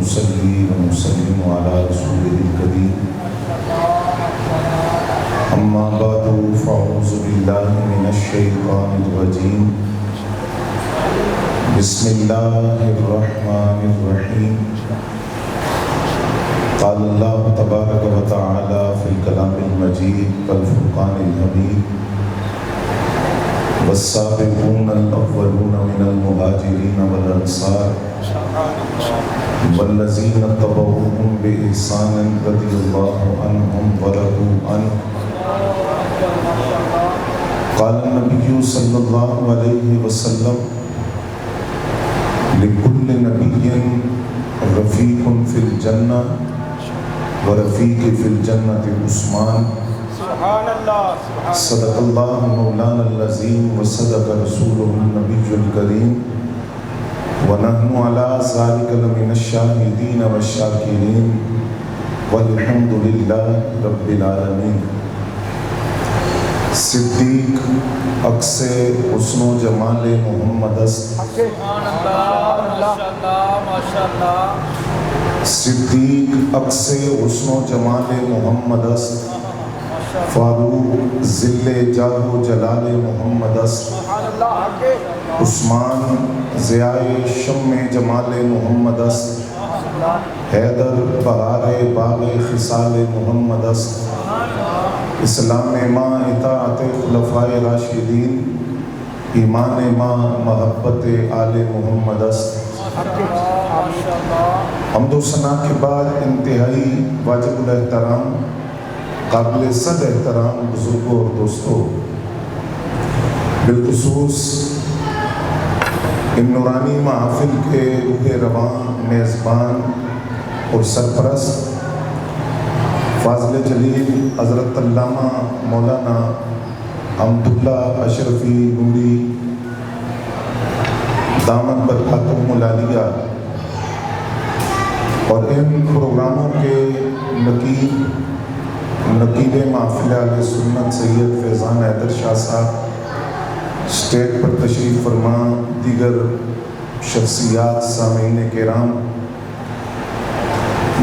ونصلي ونسلم على رسوله الكريم أما بعد فأعوذ بالله من الشيطان الرجيم بسم الله الرحمن الرحيم قال الله تبارك وتعالى في الكلام المجيد والفرقان الحميد والسابقون الأولون من المهاجرين والأنصار والذين اتبعوهم بإحسان رضي الله عنهم ورضوا عنه قال النبي صلى الله عليه وسلم لكل نبي رفيق في الجنة ورفيق في الجنة عثمان سبحان اللہ صدق اللہ مولانا العظیم وصدق رسولہ النبی الکریم ونحن على ذلك لمن الشاہدین والشاکرین والحمد للہ رب العالمین۔ صدیق عکس حسن و جمال محمد است، سبحان اللہ ماشاءاللہ۔ صدیق عکس حسن و جمال محمد است، فاروق ذل جاہ و جلال محمد است، عثمان ضیائے شم جمال محمد است، حیدر بہار باغ خصال محمد است، اسلام ماں اطاعت خلفائے راشدین، ایمان ماں محبت آل محمد است۔ حمد و ثنا کے بعد انتہائی واجب الاحترام قابل صد احترام بزرگوں اور دوستوں، بالخصوص ان نورانی محافل کے روح رواں میزبان اور سرپرست فاضل جلیل حضرت علامہ مولانا حمداللہ اشرفی نوری دامت برکاتہم العالیہ، اور ان پروگراموں کے نقیب محفل اہل سنت سید فیضان حیدر شاہ صاحب، اسٹیج پر تشریف فرما دیگر شخصیات، سامعین کرام،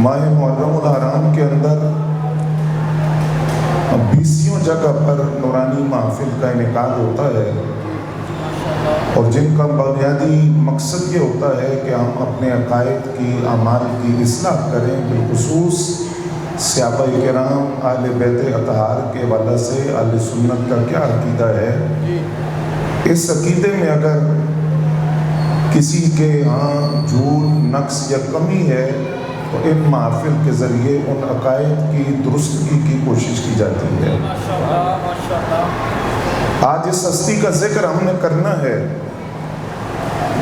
ماہ محرم الحرام کے اندر 20 جگہ پر نورانی محفل کا انعقاد ہوتا ہے، اور جن کا بنیادی مقصد یہ ہوتا ہے کہ ہم اپنے عقائد کی اعمال کی اصلاح کریں، بالخصوص صحابہ کرام اہل بیت اطہار کے حوالے سے اہل سنت کا کیا عقیدہ ہے۔ اس عقیدے میں اگر کسی کے ہاں جھول، نقص یا کمی ہے تو ان محافل کے ذریعے ان عقائد کی درستگی کی کوشش کی جاتی ہے۔ آج اس ہستی کا ذکر ہم نے کرنا ہے،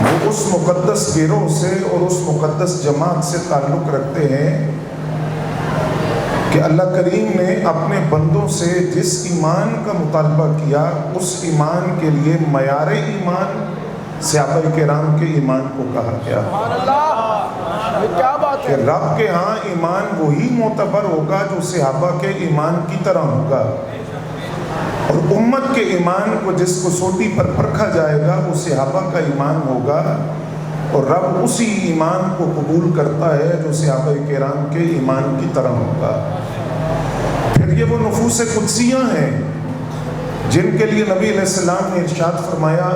وہ اس مقدس گروہ سے اور اس مقدس جماعت سے تعلق رکھتے ہیں کہ اللہ کریم نے اپنے بندوں سے جس ایمان کا مطالبہ کیا، اس ایمان کے لیے معیار ایمان صحابہ کرام کے ایمان کو کہا گیا کہ رب کے ہاں ایمان وہی معتبر ہوگا جو صحابہ کے ایمان کی طرح ہوگا، اور امت کے ایمان کو جس کو سوٹی پر پرکھا جائے گا وہ صحابہ کا ایمان ہوگا، اور رب اسی ایمان کو قبول کرتا ہے جو صحابہ کرام کے ایمان کی طرح ہوگا۔ پھر یہ وہ نفوس قدسیاں ہیں جن کے لیے نبی علیہ السلام نے ارشاد فرمایا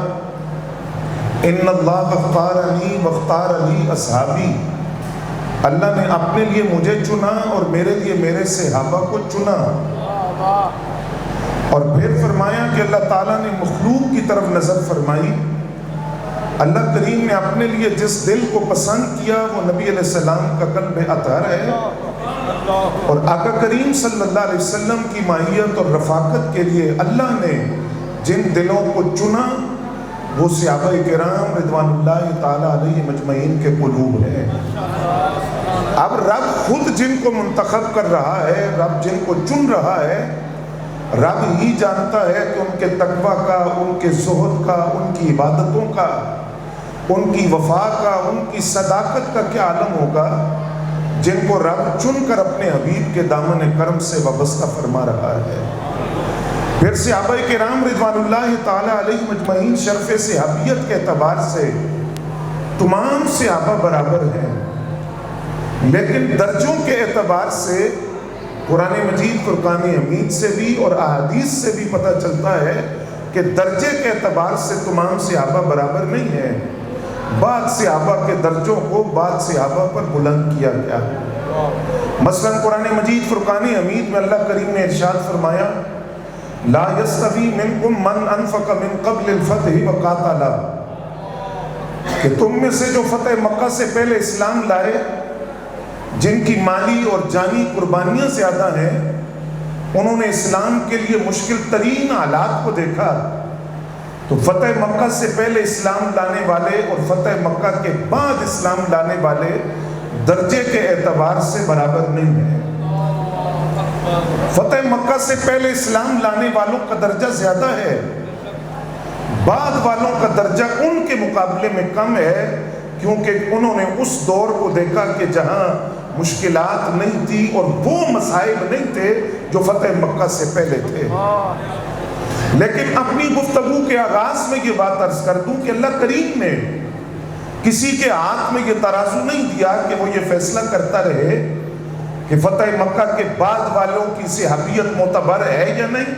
ان اللہ اختارنی واختار لی اصحابی، اللہ نے اپنے لیے مجھے چنا اور میرے لیے میرے صحابہ کو چنا۔ اور پھر فرمایا کہ اللہ تعالیٰ نے مخلوق کی طرف نظر فرمائی، اللہ کریم نے اپنے لیے جس دل کو پسند کیا وہ نبی علیہ السلام کا قلب اطہر ہے، اور آقا کریم صلی اللہ علیہ وسلم کی ماہیت اور رفاقت کے لیے اللہ نے جن دلوں کو چنا وہ صحابہ کرام رضوان اللہ تعالیٰ علیہ مجمعین کے قلوب ہیں۔ اب رب خود جن کو منتخب کر رہا ہے، رب جن کو چن رہا ہے، رب ہی جانتا ہے کہ ان کے تقویٰ کا، ان کے زہد کا، ان کی عبادتوں کا، ان کی وفا کا، ان کی صداقت کا کیا عالم ہوگا جن کو رب چن کر اپنے حبیب کے دامن کرم سے وابستہ فرما رہا ہے۔ پھر صحابہ کرام رضوان اللہ تعالیٰ علیہ مجمعین شرف صحابیت کے اعتبار سے تمام صحابہ برابر ہیں، لیکن درجوں کے اعتبار سے قرآن مجید فرقان حمید سے بھی اور احادیث سے بھی پتہ چلتا ہے کہ درجے کے اعتبار سے تمام صحابہ برابر نہیں ہیں. بعض صحابہ کے درجوں کو بعض صحابہ پر بلند کیا گیا. مثلا قرآن مجید فرقان حمید میں اللہ کریم نے ارشاد فرمایا لا یستوی منکم من انفق من قبل الفتح وقاتل، کہ تم میں سے جو فتح مکہ سے پہلے اسلام لائے، جن کی مالی اور جانی قربانیاں زیادہ ہیں، انہوں نے اسلام کے لیے مشکل ترین حالات کو دیکھا. تو فتح مکہ سے پہلے اسلام لانے والے اور فتح مکہ کے بعد اسلام لانے والے درجے کے اعتبار سے برابر نہیں ہیں. فتح مکہ سے پہلے اسلام لانے والوں کا درجہ زیادہ ہے، بعد والوں کا درجہ ان کے مقابلے میں کم ہے، کیونکہ انہوں نے اس دور کو دیکھا کہ جہاں مشکلات نہیں تھی اور وہ مسائل نہیں تھے جو فتح مکہ سے پہلے تھے. لیکن اپنی گفتگو کے آغاز میں یہ بات عرض کر دوں کہ اللہ کریم نے کسی کے ہاتھ میں یہ ترازو نہیں دیا کہ وہ یہ فیصلہ کرتا رہے کہ فتح مکہ کے بعد والوں کی صحابیت معتبر ہے یا نہیں.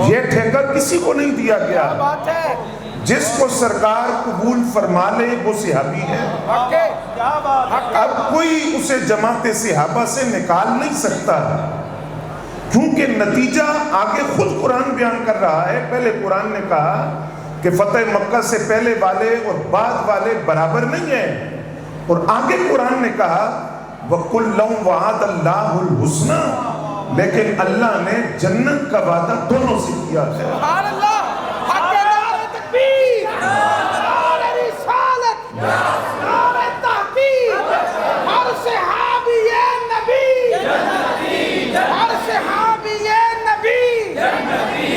یہ ٹھیکہ کسی کو نہیں دیا گیا. جس کو سرکار قبول فرما لے وہ صحابی ہے. اب کوئی اسے جماعت صحابہ سے نکال نہیں سکتا، کیونکہ نتیجہ آگے خود قرآن بیان کر رہا ہے. پہلے قرآن نے کہا کہ فتح مکہ سے پہلے والے اور بعد والے برابر نہیں ہیں، اور آگے قرآن نے کہا وَكُلًّا وَعَدَ اللَّهُ الْحُسْنَى، لیکن اللہ نے جنت کا وعدہ دونوں سے کیا ہے. سبحان اللہ، حق نعرہ تکبیر، نعرہ رسالت، نعرہ تحقیق، ہر صحابی نبی، ہر صحابی نبی،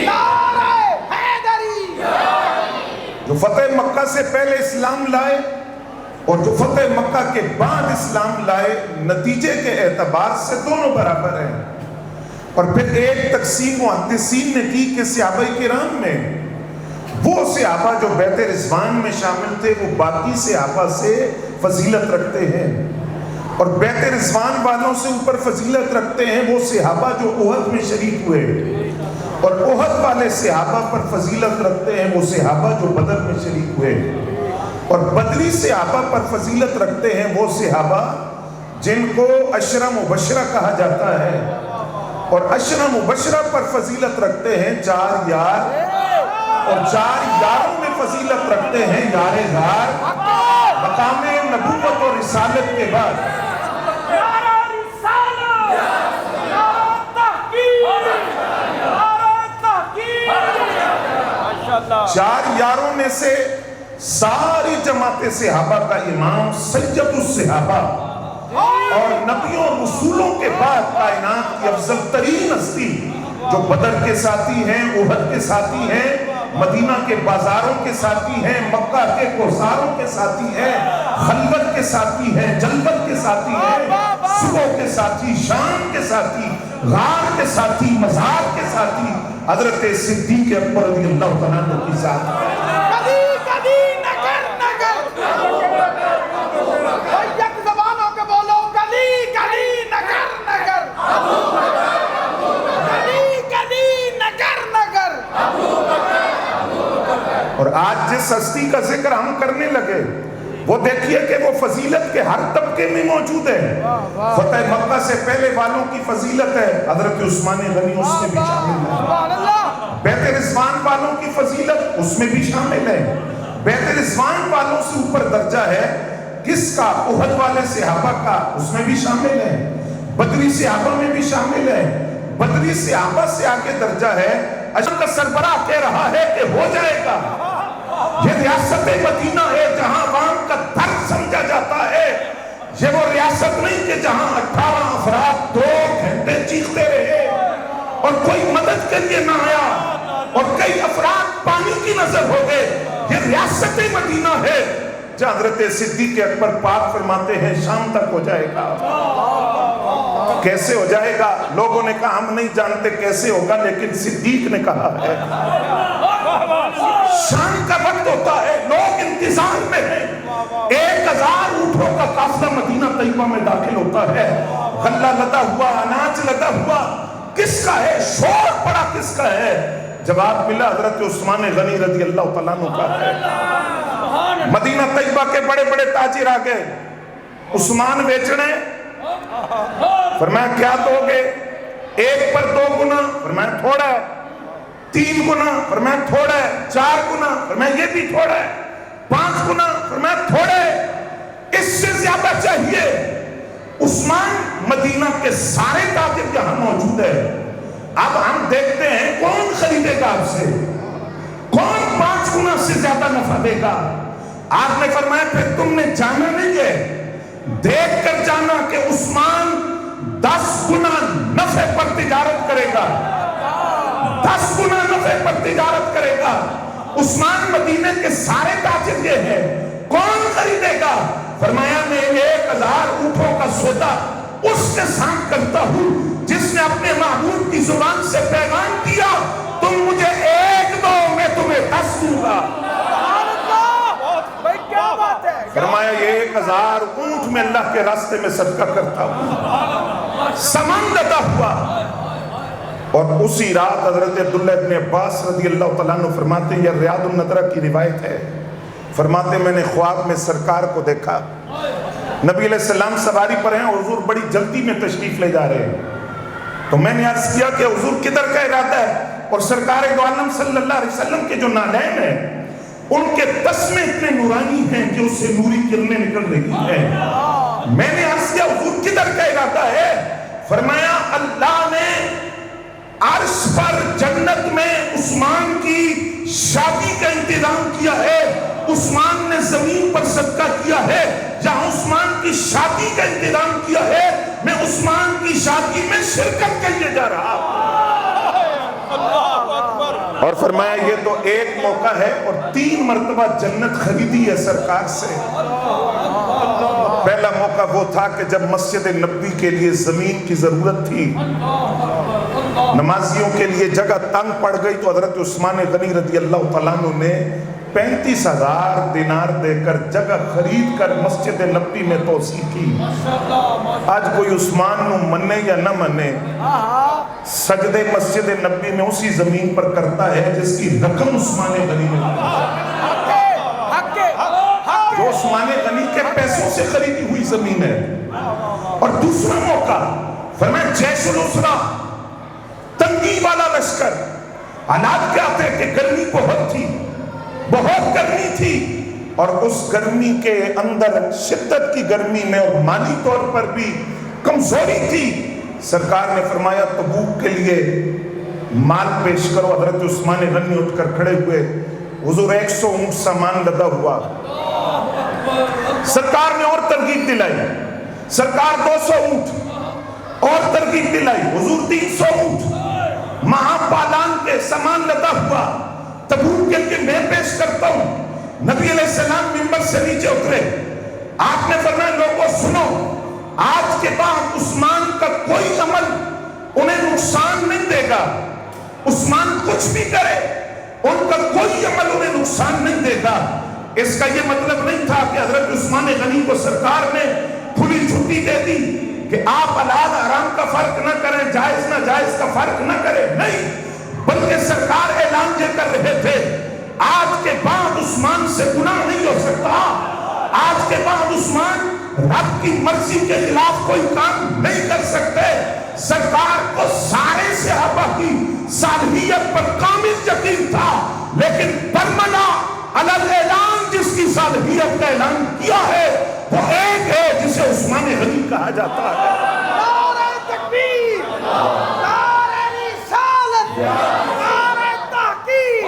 نعرہ حیدری. جو فتح مکہ سے پہلے اسلام لائے اور جو فتح مکہ کے بعد اسلام لائے، نتیجے کے اعتبار سے دونوں برابر ہیں. اور پھر ایک تقسیم محدثین نے کی کہ صحابہ کرام میں وہ صحابہ جو بیت رضوان میں شامل تھے وہ باقی صحابہ سے فضیلت رکھتے ہیں، اور بیت رضوان والوں سے اوپر فضیلت رکھتے ہیں وہ صحابہ جو احد میں شریک ہوئے، اور احد والے صحابہ پر فضیلت رکھتے ہیں وہ صحابہ جو بدر میں شریک ہوئے، اور بدری صحابہ پر فضیلت رکھتے ہیں وہ صحابہ جن کو عشرہ مبشرہ کہا جاتا ہے، اور عشرہ مبشرہ پر فضیلت رکھتے ہیں 4 یار، اور 4 یاروں میں فضیلت رکھتے ہیں یار غار مقام نبوت اور رسالت کے بعد. چار یاروں میں سے ساری جماعت صحابہ کا امام سید الصحابہ اور نبیوں اور رسولوں کے بعد کائنات کی افضل ترین ہستی جو بدر کے ساتھی ہیں، احد کے ساتھی ہیں، مدینہ کے بازاروں کے ساتھی ہیں، مکہ کے کوثاروں کے ساتھی ہیں، خلوت کے ساتھی ہیں، جلوت کے ساتھی ہیں، صبح کے ساتھی، شام کے ساتھی، غار کے ساتھی، مزار کے ساتھی حضرت صدیق اکبر رضی اللہ تعالیٰ عنہ کی ذات ہے. اور آج جس ہستی کا ذکر ہم کرنے لگے وہ دیکھیے کہ وہ فضیلت کے ہر طبقے میں موجود ہے. فتح مکہ سے پہلے والوں کی فضیلت ہے، حضرت عثمان غنی اس میں بھی شامل ہے. بیت رضوان والوں کی فضیلت اس میں بھی شامل ہے. بیت رضوان والوں سے اوپر درجہ ہے کس کا؟ احد والے صحابہ کا، اس میں بھی شامل ہے. بدری صحابہ میں بھی شامل ہے. بدری صحابہ سے آگے درجہ ہے عجم کا سربراہ کہہ رہا ہے کہ ہو جائے گا. یہ ریاست مدینہ ہے جہاں عوام کا درد سمجھا جاتا ہے. یہ وہ ریاست نہیں کہ جہاں 18 افراد 2 گھنٹے چیختے رہے اور کوئی مدد کے لیے نہ آیا اور کئی افراد پانی کی نظر ہو گئے. یہ ریاست مدینہ ہے جہاں حضرت صدیق اکبر پاک فرماتے ہیں شام تک ہو جائے گا. کیسے ہو جائے گا؟ لوگوں نے کہا ہم نہیں جانتے کیسے ہوگا، لیکن صدیق نے کہا ہے شام کا وقت ہوتا ہے، لوگ انتظار میں ہیں. 1000 اونٹوں کا قافلہ مدینہ طیبہ طیبہ میں داخل ہوتا ہے، غلہ لدا ہوا، اناج لدا ہوا، کس کا ہے؟ شور پڑا کس کا ہے؟ جواب ملا حضرت عثمان غنی رضی اللہ تعالیٰ عنہ کا ہے۔ مدینہ طیبہ کے بڑے بڑے تاجر آ گئے، عثمان بیچنے، فرمایا کیا دو گے؟ 1 پر 2 گنا، فرمایا تھوڑا ہے، 3 گنا، فرمایا تھوڑا ہے، 4 گنا، فرمایا یہ بھی تھوڑا ہے، 5 گنا، فرمایا تھوڑا ہے، اس سے زیادہ چاہیے۔ عثمان مدینہ کے سارے تاجر یہاں موجود ہے، اب ہم دیکھتے ہیں کون خریدے گا آپ سے، کون 5 گنا سے زیادہ نفع دے گا۔ آپ نے فرمایا پھر تم نے جانا نہیں ہے، دیکھ کر جانا کہ عثمان 10 گنا نفع پر تجارت کرے گا، 10 گنا نفع پر تجارت کرے گا۔ عثمان مدینہ کے سارے تاجر یہ ہے، کون خریدے گا؟ فرمایا میں 1000 اونٹوں کا سودا اس کے ساتھ کرتا ہوں جس نے اپنے معبود کی زبان سے پیغام دیا تم مجھے 1 دو میں تمہیں 10 دوں گا۔ فرمایا یہ 1000 اونٹ میں اللہ کے راستے میں صدقہ کرتا ہوں، سامان لدا ہوا۔ اور اسی رات حضرت عبداللہ ابن عباس رضی اللہ تعالیٰ عنہ فرماتے ہیں، یہ ریاض النظرہ کی روایت ہے، فرماتے میں نے خواب میں سرکار کو دیکھا، نبی علیہ السلام سواری پر ہیں، حضور بڑی جلدی میں تشریف لے جا رہے ہیں، تو میں نے عرض کیا کہ حضور کدھر کا ارادہ ہے؟ اور سرکار دو عالم صلی اللہ علیہ وسلم کے جو نالین ہیں ان کے تسمے اتنے نورانی ہیں کہ اس سے نوری کرنیں نکل رہی ہیں۔ میں نے عرض کیا حضور کدھر کا ارادہ ہے؟ فرمایا اللہ نے عرش پر جنت میں عثمان کی شادی کا انتظام کیا ہے، عثمان نے زمین پر صدقہ کیا ہے، جہاں عثمان کی شادی کا انتظام کیا ہے میں عثمان کی شادی میں شرکت کے لیے جا رہا ہوں۔ اور فرمایا یہ تو ایک موقع ہے اور 3 مرتبہ جنت خریدی ہے سرکار سے۔ پہلا موقع وہ تھا کہ جب مسجد نبوی کے لیے زمین کی ضرورت تھی، نمازیوں کے لیے جگہ تنگ پڑ گئی، تو حضرت عثمان غنی رضی اللہ تعالیٰ عنہ نے 35,000 دینار دے کر جگہ خرید کر مسجد نبوی میں توسیع کی۔ آج کوئی عثمان نو منے یا نہ منے، سجدے مسجد نبوی میں اسی زمین پر کرتا ہے جس کی رقم عثمان غنی نے جو عثمان غنی کے پیسوں سے خریدی ہوئی زمین ہے۔ اور دوسرا موقع فرمایا جیش الاسرہ، تنگی والا لشکر، حالات کیا تھے کہ گرمی بہت تھی، بہت گرمی تھی، اور اس گرمی کے اندر شدت کی گرمی میں اور مالی طور پر بھی کمزوری تھی، سرکار نے فرمایا تبوک کے لیے مال پیش کرو۔ حضرت عثمان غنی اٹھ کر کھڑے ہوئے، حضور 100 اونٹ سامان لدا ہوا، سرکار نے اور ترغیب دلائی، سرکار 200 اونٹ اور ترغیب دلائی، حضور 300 اونٹ، مہا پالان کے سامان لدا ہوا، تبوک کے لیے میں پیش کرتا ہوں۔ نبی علیہ السلام منبر سے نیچے اترے، آپ نے فرمایا لوگوں سنو، آج کے بعد عثمان کا کوئی عمل انہیں نقصان نہیں دے گا، عثمان کچھ بھی کرے ان کا کوئی عمل انہیں نقصان نہیں دے گا۔ اس کا یہ مطلب نہیں تھا کہ حضرت عثمان غنی کو سرکار نے کھلی چھٹی دے دی کہ آپ حلال حرام کا فرق نہ کریں، جائز نہ جائز کا فرق نہ کریں، نہیں، بلکہ سرکار اعلان یہ کر رہے تھے آج کے بعد عثمان سے گناہ نہیں ہو سکتا، آج کے بعد عثمان رب کی مرضی کے خلاف کوئی کام نہیں کر سکتے۔ سرکار کو سارے صحابہ کی صالحیت پر کامل یقین تھا، لیکن برملا علی الاعلان جس کی صالحیت کا اعلان کیا ہے وہ ایک ہے جسے عثمان غنی کہا جاتا ہے۔ نعرہ تکبیر، نعرہ رسالت، نعرہ تحقیق،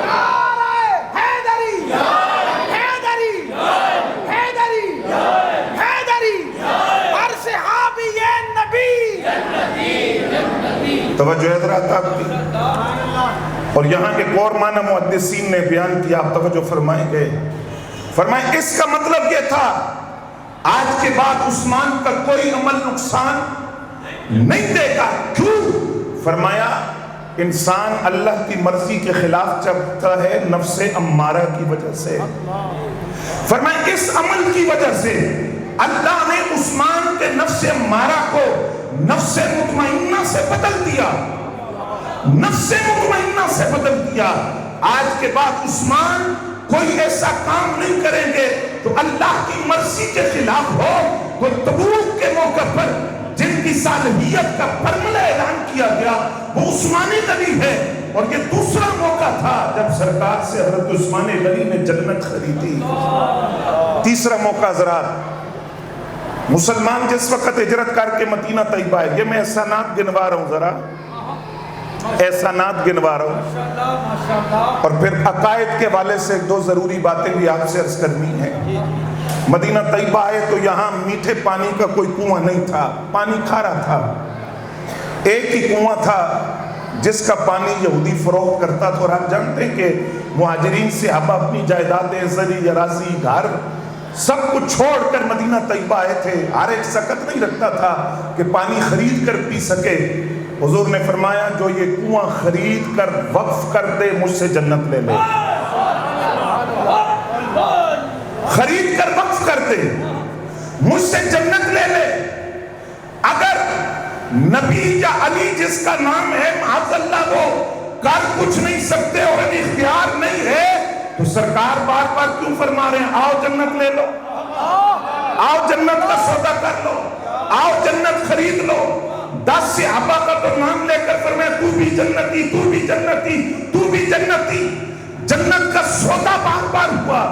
نعرہ حیدری، حیدری، حیدری، حیدری، ہر صحابی نبی۔ توجہ حضرات آپ کی، اور یہاں ایک اور معنی محدثین نے بیان کیا، آپ توجہ فرمائیں گے، فرمائیں اس کا مطلب یہ تھا آج کے بعد عثمان کا کوئی عمل نقصان نہیں دے گا۔ کیوں؟ فرمایا انسان اللہ کی مرضی کے خلاف چلتا ہے نفس امارہ کی وجہ سے، فرمایا اس عمل کی وجہ سے اللہ نے عثمان سے بدل دیا، نفس مطمئنہ سے بدل دیا۔ آج کے بعد عثمان کوئی ایسا کام نہیں کریں گے تو اللہ کی مرضی کے خلاف ہو۔ تو تبوک کے موقع پر جن کی صالحیت کا فرمولہ اعلان کیا گیا وہ عثمان غنی ہے، اور یہ دوسرا موقع تھا جب سرکار سے حضرت عثمان غنی نے جنت خریدی۔ تیسرا موقع حضرات، مسلمان جس وقت ہجرت کر کے مدینہ طیبہ ہے، یہ میں احسانات گنوا رہا ہوں، ذرا احسانات گنوا رہا ہوں، اور پھر عقائد کے والے سے دو ضروری باتیں بھی آپ سے عرض کرنی ہے۔ مدینہ طیبہ آئے تو یہاں میٹھے پانی کا کوئی کنواں نہیں تھا، پانی کھارا تھا۔ ایک ہی کنواں تھا جس کا پانی یہودی فروخت کرتا تھا، اور آپ جانتے ہیں کہ مہاجرین صحابہ اپنی جائیدادیں، زرعی اراضی، گھر سب کچھ چھوڑ کر مدینہ طیبہ آئے تھے۔ ہر ایک سکت نہیں رکھتا تھا کہ پانی خرید کر پی سکے۔ حضور نے فرمایا جو یہ کنواں خرید کر وقف کر دے مجھ سے جنت لے لے، خرید کر وقف کر دے مجھ سے جنت لے لے۔ اگر نبی یا علی جس کا نام ہے معاذ اللہ وہ کر کچھ نہیں سکتے اور اختیار نہیں ہے تو سرکار بار بار کیوں فرما رہے ہیں آؤ جنت لے لو، آؤ جنت کا سودا کر لو، آؤ جنت خرید لو۔ 10 صحابہ کا تو نام لے کر فرمایا تو بھی جنتی، تو بھی جنتی، تو بھی جنتی۔ جنت کا سودا بار بار ہوا۔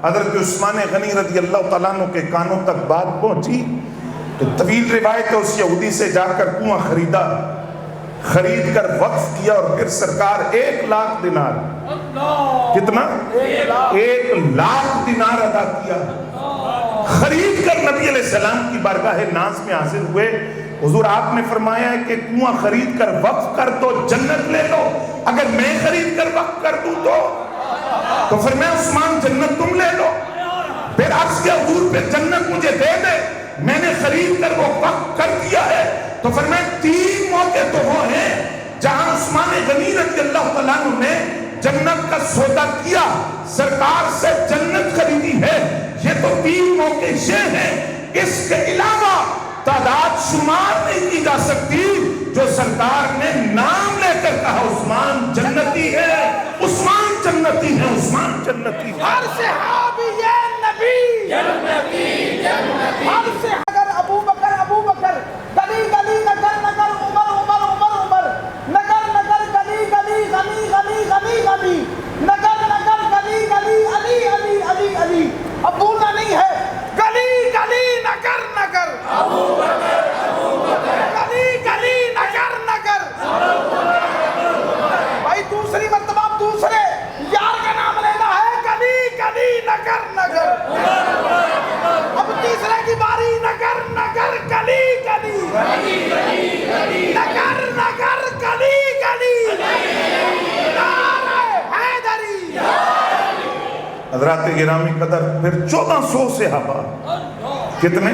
حضرت عثمان غنی رضی اللہ تعالیٰ عنہ کے کانوں تک بات پہنچی تو طویل روایت ہے، اس یہودی سے جا کر کنواں خریدا، خرید کر وقف کیا، اور پھر سرکار 1,00,000 دینار، کتنا؟ 1,00,000 دینار ادا کیا، خرید کر نبی علیہ السلام کی بارگاہ ناز میں حاضر ہوئے۔ حضور آپ نے فرمایا ہے کہ کنواں خرید کر وقف کر دو جنت لے لو، اگر میں خرید کر وقف کر دوں تو فرمایا عثمان جنت تم لے لو۔ پھر عرض کیا حضور پھر جنت مجھے دے دے، میں نے خرید کر وہ وقف کر دیا ہے۔ تو فرمایا 3 موقع تو وہ ہیں جہاں عثمان غنی رضی اللہ تعالیٰ عنہ نے جنت کا سودا کیا، سرکار سے جنت خریدی ہے۔ یہ تو 3 موقع یہ ہیں، اس کے علاوہ تعداد شمار نہیں کی جا سکتی جو سرکار نے نام لے کر کہا عثمان جنتی ہے، عثمان جنتی ہے، عثمان جنتی ہے۔ ہر صحابی نبی جنتی، ہر سے اگر ابو بکر، گلی گلی نگر نگر، عمر عمر عمر عمر، نگر نگر گلی گلی، غنی غنی غنی غنی، نگر نگر گلی گلی، علی علی علی علی، اب بولنا نہیں ہے، گلی گلی نگر نگر، گلی گلی نگر نگر۔ بھائی دوسری مرتبہ دوسرے یار کا نام لینا ہے، گلی گلی نگر نگر۔ اب تیسرے کی باری، نگر نگر گلی گلی، نگر نگر گلی گلی، نعرہ حیدری۔ حضرات گرامی قدر پھر 1400 صحابہ، کتنے؟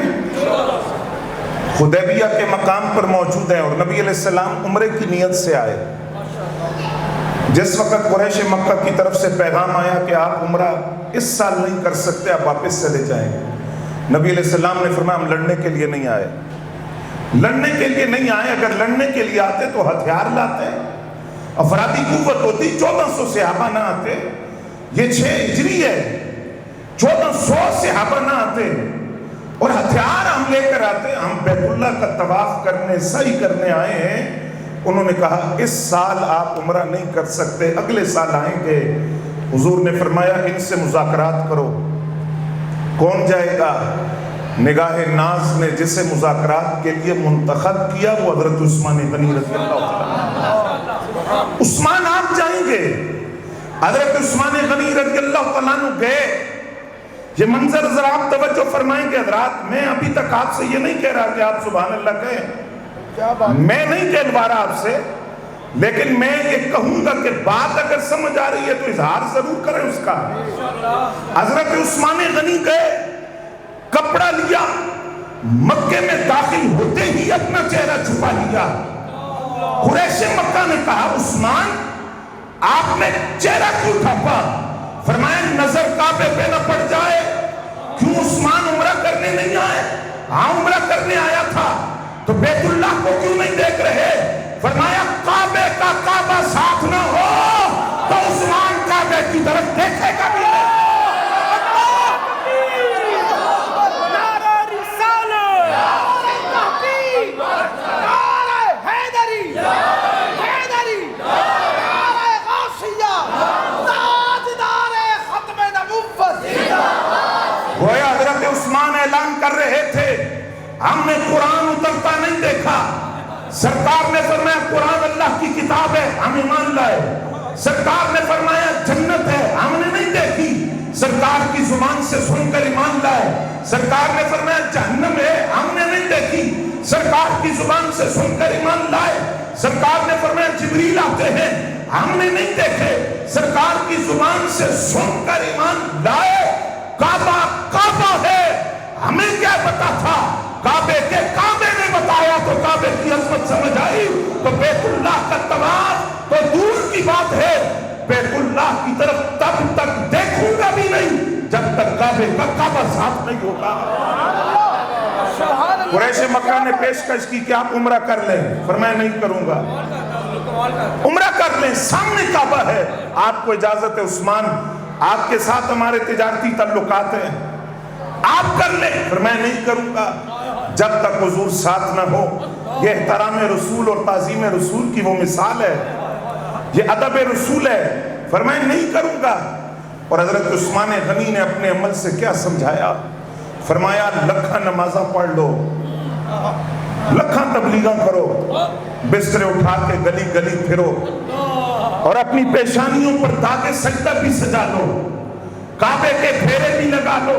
حدیبیہ کے مقام پر موجود ہیں، اور نبی علیہ السلام عمرے کی نیت سے آئے۔ جس وقت قریش مکہ کی طرف سے پیغام آیا کہ آپ عمرہ اس سال نہیں کر سکتے، آپ واپس چلے جائیں، نبی علیہ السلام نے فرمایا ہم لڑنے کے لیے نہیں آئے، لڑنے کے لیے نہیں آئے، اگر لڑنے کے لیے آتے تو ہتھیار لاتے، افرادی قوت ہوتی، 1400 صحابہ نہ آتے، یہ 6 ہجری ہے، 1400 صحابہ نہ آتے اور ہتھیار ہم لے کر آتے، ہم بیت اللہ کا طواف کرنے، سعی کرنے آئے ہیں۔ انہوں نے کہا اس سال آپ عمرہ نہیں کر سکتے، اگلے سال آئیں گے۔ حضور نے فرمایا ان سے مذاکرات کرو۔ کون جائے گا؟ نگاہ ناز نے جسے مذاکرات کے لیے منتخب کیا وہ حضرت عثمان غنی رضی اللہ تعالیٰ۔ عثمان آپ جائیں گے؟ حضرت عثمان غنی رضی اللہ تعالیٰ عنہ گئے۔ یہ منظر ذرا آپ توجہ فرمائیں گے حضرات، میں ابھی تک آپ سے یہ نہیں کہہ رہا کہ آپ سبحان اللہ کہیں، میں نہیں کہلوا رہا آپ سے، لیکن میں یہ کہوں گا کہ بات اگر سمجھ آ رہی ہے تو اظہار ضرور کریں اس کا۔ حضرت عثمان غنی گئے، کپڑا لیا، مکے میں داخل ہوتے ہی اپنا چہرہ چھپا لیا۔ قریش مکہ نے کہا عثمان آپ نے چہرہ کیوں ڈھانپا؟ فرمایا نظر کعبے پہ نہ پڑ جائے۔ کیوں عثمان عمرہ کرنے نہیں آئے؟ ہاں عمرہ کرنے آیا تھا، تو بیت اللہ کو کیوں نہیں دیکھ رہے؟ فرمایا کعبے کا کعبہ ساتھ نہ ہو تو عثمان کعبے کی طرف دیکھے گا بھی نہیں۔ نعرہ رسالت، نعرہ تحقیق، نعرہ حیدری، حیدری، نعرہ غوثیہ، تاجدار ختم نبوت۔ گویا حضرت عثمان اعلان کر رہے تھے ہم نے قرآن اترتا نہیں دیکھا، سرکار نے فرمایا قرآن اللہ کی کتاب ہے، ہم ایمان لائے۔ سرکار نے فرمایا جنت ہے، ہم نے نہیں دیکھی، سرکار کی زبان سے سن کر ایمان لائے۔ سرکار نے فرمایا جہنم ہے، ہم نے نہیں دیکھی، سرکار کی زبان سے سن کر ایمان لائے۔ سرکار نے فرمایا جبریل آتے ہیں، ہم نے نہیں دیکھے، سرکار کی زبان سے سن کر ایمان لائے۔ کعبہ کعبہ ہے، ہمیں کیا پتا تھا؟ کعبے کے کعبے نے بتایا تو کعبے کی عظمت سمجھ آئی، تو بیت اللہ کا طواف تو دور کی بات ہے، بیت اللہ کی طرف تب تک دیکھوں گا بھی نہیں جب تک کعبے کا کعبہ صاف نہیں ہوگا۔ قریش مکہ نے پیشکش کی کہ آپ عمرہ کر لیں، فرمایا نہیں کروں گا۔ عمرہ کر لیں، سامنے کعبہ ہے، آپ کو اجازت ہے عثمان، آپ کے ساتھ ہمارے تجارتی تعلقات ہیں، آپ کر لیں، فرمایا نہیں کروں گا جب تک حضور ساتھ نہ ہو۔ یہ احترام رسول اور تعظیم رسول کی وہ مثال ہے، یہ ادب رسول ہے، فرمایا نہیں کروں گا۔ اور حضرت عثمان غنی نے اپنے عمل سے کیا سمجھایا؟ فرمایا لکھاں نمازاں پڑھ لو، لکھاں تبلیغاں کرو، بسترے اٹھا کے گلی گلی پھرو، اور اپنی پیشانیوں پر داغ سجدہ بھی سجا لو، کعبے کے پھیرے بھی لگا لو۔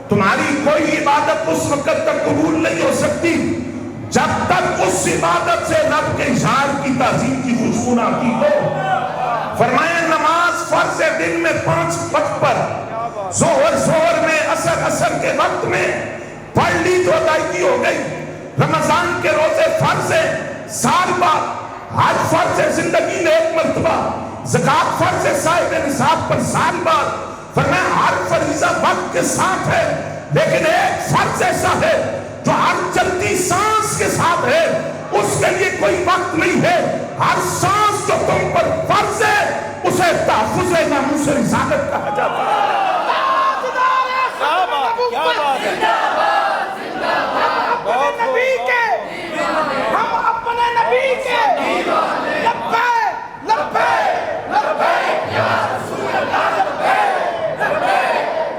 تمہاری کوئی عبادت اس وقت تک قبول نہیں ہو سکتی جب تک اس عبادت سے رب کے اشعار کی تعظیم کی خوشبو نہ آتی ہو۔ فرمایا نماز فرض ہے دن میں 5 وقت پر، ظہر میں، عصر کے وقت میں پڑھ لی تو ادائیگی ہو گئی۔ رمضان کے روزے فرض ہے سال بعد، حج فرض ہے زندگی میں 1 مرتبہ، زکوٰۃ فرض ہے صاحب نصاب پر سال بعد۔ فرمایا ہر فریضہ وقت کے ساتھ ہے، لیکن ایک فرض ایسا ہے جو ہر چلتی سانس کے ساتھ ہے، اس کے لیے کوئی وقت نہیں ہے۔ ہر سانس جو تم پر فرض ہے اسے تحفظ ناموس رسالت کہا جاتا ہے۔ ہم اپنے نبی کے لبیک لبیک لبیک یا رسول اللہ، لبیک لبیک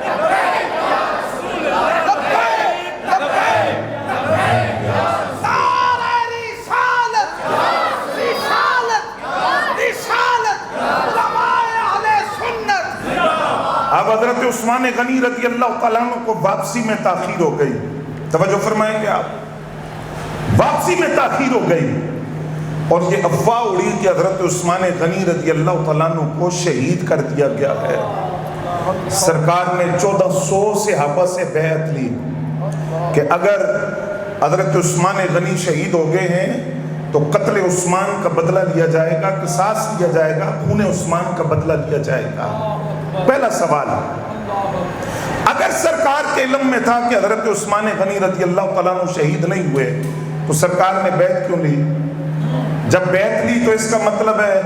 لبیک یا رسول اللہ، لبیک لبیک لبیک یا نعرہ رسالت، رسالت، رسالت، علماء اہل سنت۔ اب حضرت عثمان غنی رضی اللہ تعالیٰ عنہ کو واپسی میں تاخیر ہو گئی، توجہ فرمائیں گے آپ، واپسی میں تاخیر ہو گئی، اور یہ افواہ اڑی کہ حضرت عثمان غنی رضی اللہ تعالیٰ عنہ کو شہید کر دیا گیا ہے۔ سرکار نے 1400 صحابہ سے بیعت لی کہ اگر حضرت عثمان غنی شہید ہو گئے ہیں تو قتل عثمان کا بدلہ لیا جائے گا، قصاص لیا جائے گا، خون عثمان کا بدلہ لیا جائے گا۔ پہلا سوال، اگر سرکار کے علم میں تھا کہ حضرت عثمان غنی رضی اللہ تعالیٰ عنہ شہید نہیں ہوئے تو سرکار نے بیعت کیوں لی؟ جب بیعت لی تو اس کا مطلب ہے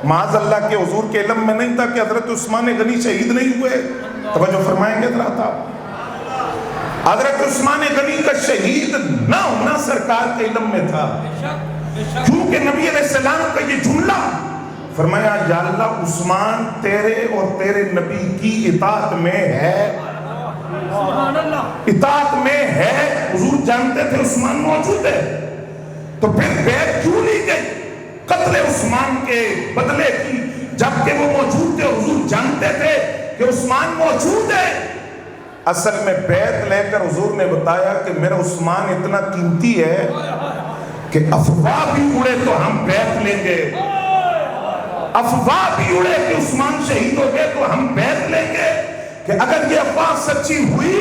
معاذ اللہ کے حضور کے علم میں نہیں تھا کہ حضرت عثمان غنی شہید نہیں ہوئے۔ توجہ فرمائیں گے ذرا تھا، حضرت عثمان غنی کا شہید نہ ہونا سرکار کے علم میں تھا، کیونکہ نبی علیہ السلام کا یہ جملہ فرمایا یا اللہ عثمان تیرے اور تیرے نبی کی اطاعت میں ہے، اطاعت میں ہے، حضور جانتے تھے عثمان موجود ہے، تو پھر بیعت کیوں لی گئی قتل عثمان کے بدلے کی، جبکہ وہ موجود تھے، حضور جانتے تھے کہ عثمان موجود ہے۔ اصل میں بیعت لے کر حضور نے بتایا کہ میرا عثمان اتنا قیمتی ہے کہ افواہ بھی اڑے تو ہم بیعت لیں گے، افواہ بھی اڑے کہ عثمان شہید ہو گئے تو ہم بیعت لیں گے، کہ اگر یہ افواہ سچی ہوئی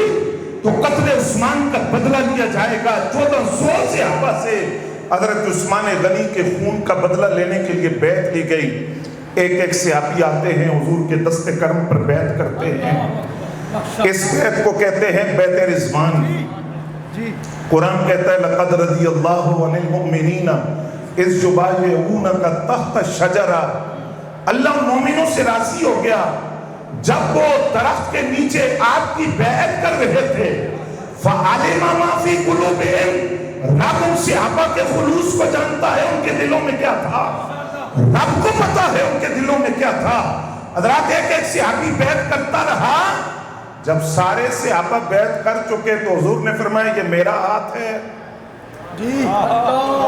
تو قتل عثمان کا بدلہ لیا جائے گا۔ 1400 صحابہ سے حضرت عثمان غنی کے خون کا بدلہ لینے کے لیے بیعت لی گئی۔ ایک ایک صحابی آتے ہیں حضور کے دست کرم پر بیعت کرتے ہیں، اس بیعت کو کہتے ہیں بیعت رضوان۔ قرآن کہتا ہے لقد رضی اللہ عن المؤمنین اذ یبایعونک تحت الشجرہ، اللہ مومنوں سے راضی ہو گیا جب وہ درخت کے نیچے آپ کی بیعت کر رہے تھے۔ فعلم ما فی قلوبہم، رب ان صحابہ کے خلوص کو جانتا ہے، ان کے دلوں میں کیا تھا، رب کو پتا ہے ان کے دلوں میں کیا تھا۔ حضرات ایک صحابی بیعت کرتا رہا، جب سارے صحابہ بیعت کر چکے تو حضور نے فرمایا یہ میرا ہاتھ ہے،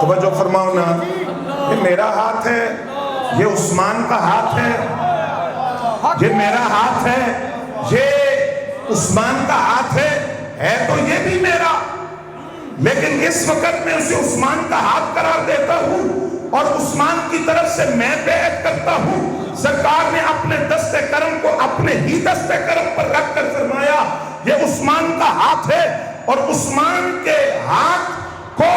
توجہ فرماؤ نا، یہ میرا ہاتھ ہے، یہ عثمان کا ہاتھ ہے، یہ میرا ہاتھ ہے، یہ عثمان کا ہاتھ ہے تو یہ بھی میرا، لیکن اس وقت میں اسے عثمان کا ہاتھ قرار دیتا ہوں اور عثمان کی طرف سے میں بیعت کرتا ہوں۔ سرکار نے اپنے دست کرم کو اپنے ہی دست کرم پر رکھ کر فرمایا یہ عثمان کا ہاتھ ہے، اور عثمان کے ہاتھ کو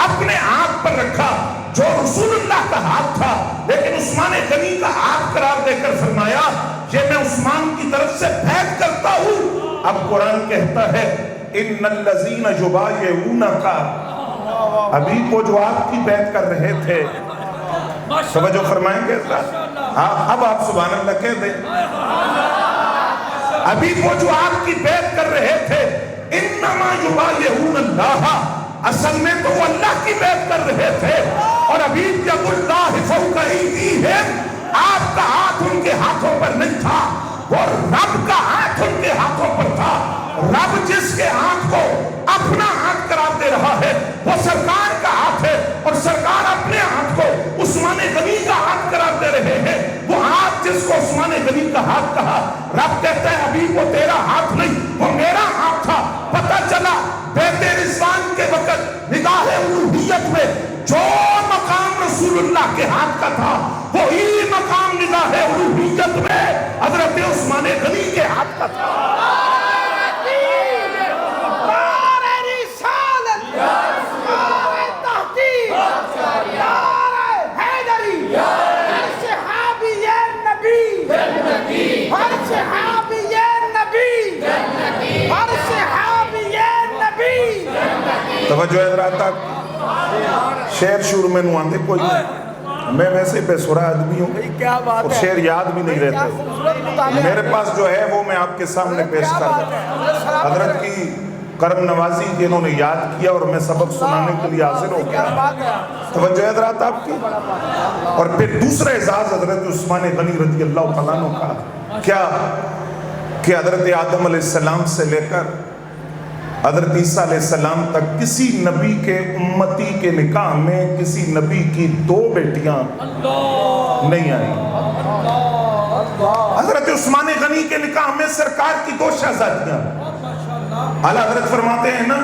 اپنے ہاتھ پر رکھا جو رسول اللہ کا ہاتھ تھا، لیکن عثمان غنی کا ہاتھ قرار دے کر فرمایا یہ میں عثمان کی طرف سے بیعت کرتا ہوں۔ اب قرآن کہتا ہے ان الذین یبایعونک، ابھی وہ جو آپ کی بیعت کر رہے تھے، توجہ فرمائیں گے حضرات، اب آپ سبحان اللہ کہہ دیں، ابھی وہ جو آپ کی بیعت کر رہے تھے انما یبایعون اللہ، اصل میں تو وہ اللہ کی بیعت کر رہے تھے، اور ابھی ید اللہ فوق ایدیہم، آپ کا ہاتھ ان کے ہاتھوں پر نہیں تھا، وہ رب کا ہاتھ ان کے ہاتھوں پر تھا۔ رب جس کے ہاتھ کو اپنا ہاتھ قرار دے رہا ہے وہ سرکار کا ہاتھ ہے، اور سرکار اپنے ہاتھ کو عثمان غنی کا ہاتھ قرار دے رہے ہیں۔ وہ ہاتھ جس کو عثمان غنی کا ہاتھ کہا، رب کہتا ہے ابھی وہ تیرا ہاتھ نہیں، وہ میرا ہاتھ تھا۔ پتہ چلا بیت رضوان کے وقت نگاہ الوہیت میں جو مقام رسول اللہ کے ہاتھ کا تھا وہی مقام نگاہ الوہیت میں حضرت عثمان غنی کے ہاتھ کا تھا۔ توجہ حضرات، شعر شور میں نو آندے کوئی نہیں، میں ویسے بے سرا آدمی ہوں اور شعر یاد بھی نہیں رہتے، میرے پاس جو ہے وہ میں آپ کے سامنے پیش کر دوں۔ حضرت کی کرم نوازی جنہوں نے یاد کیا اور میں سبق سنانے کے لیے حاضر ہو گیا۔ توجہ حضرات آپ کی، اور پھر دوسرا اعزاز حضرت عثمان غنی رضی اللہ تعالیٰ عنہ کا کیا کہ حضرت آدم علیہ السلام سے لے کر حضرت عیسیٰ علیہ السلام تک کسی نبی کے امتی کے نکاح میں کسی نبی کی 2 بیٹیاں نہیں آئیں۔ حضرت عثمان غنی کے نکاح میں سرکار کی 2 شہزادیاں، اعلیٰ حضرت فرماتے ہیں نا،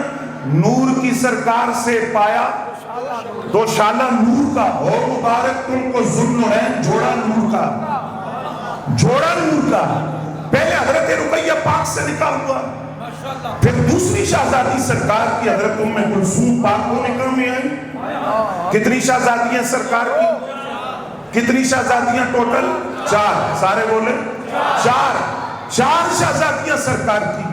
نور کی سرکار سے پایا 2 شالہ نور کا، اور مبارک تم کو ذوالنورین جوڑا نور کا، جوڑا نور کا۔ پہلے حضرت رقیہ پاک سے نکاح ہوا، پھر دوسری شہزادی سرکار کی حضرت ام کلثوم پاک کو نکاح میں آئی۔ کتنی شہزادیاں سرکار کی؟ کتنی شہزادیاں ٹوٹل؟ 4، سارے بولے 4 شہزادیاں سرکار کی۔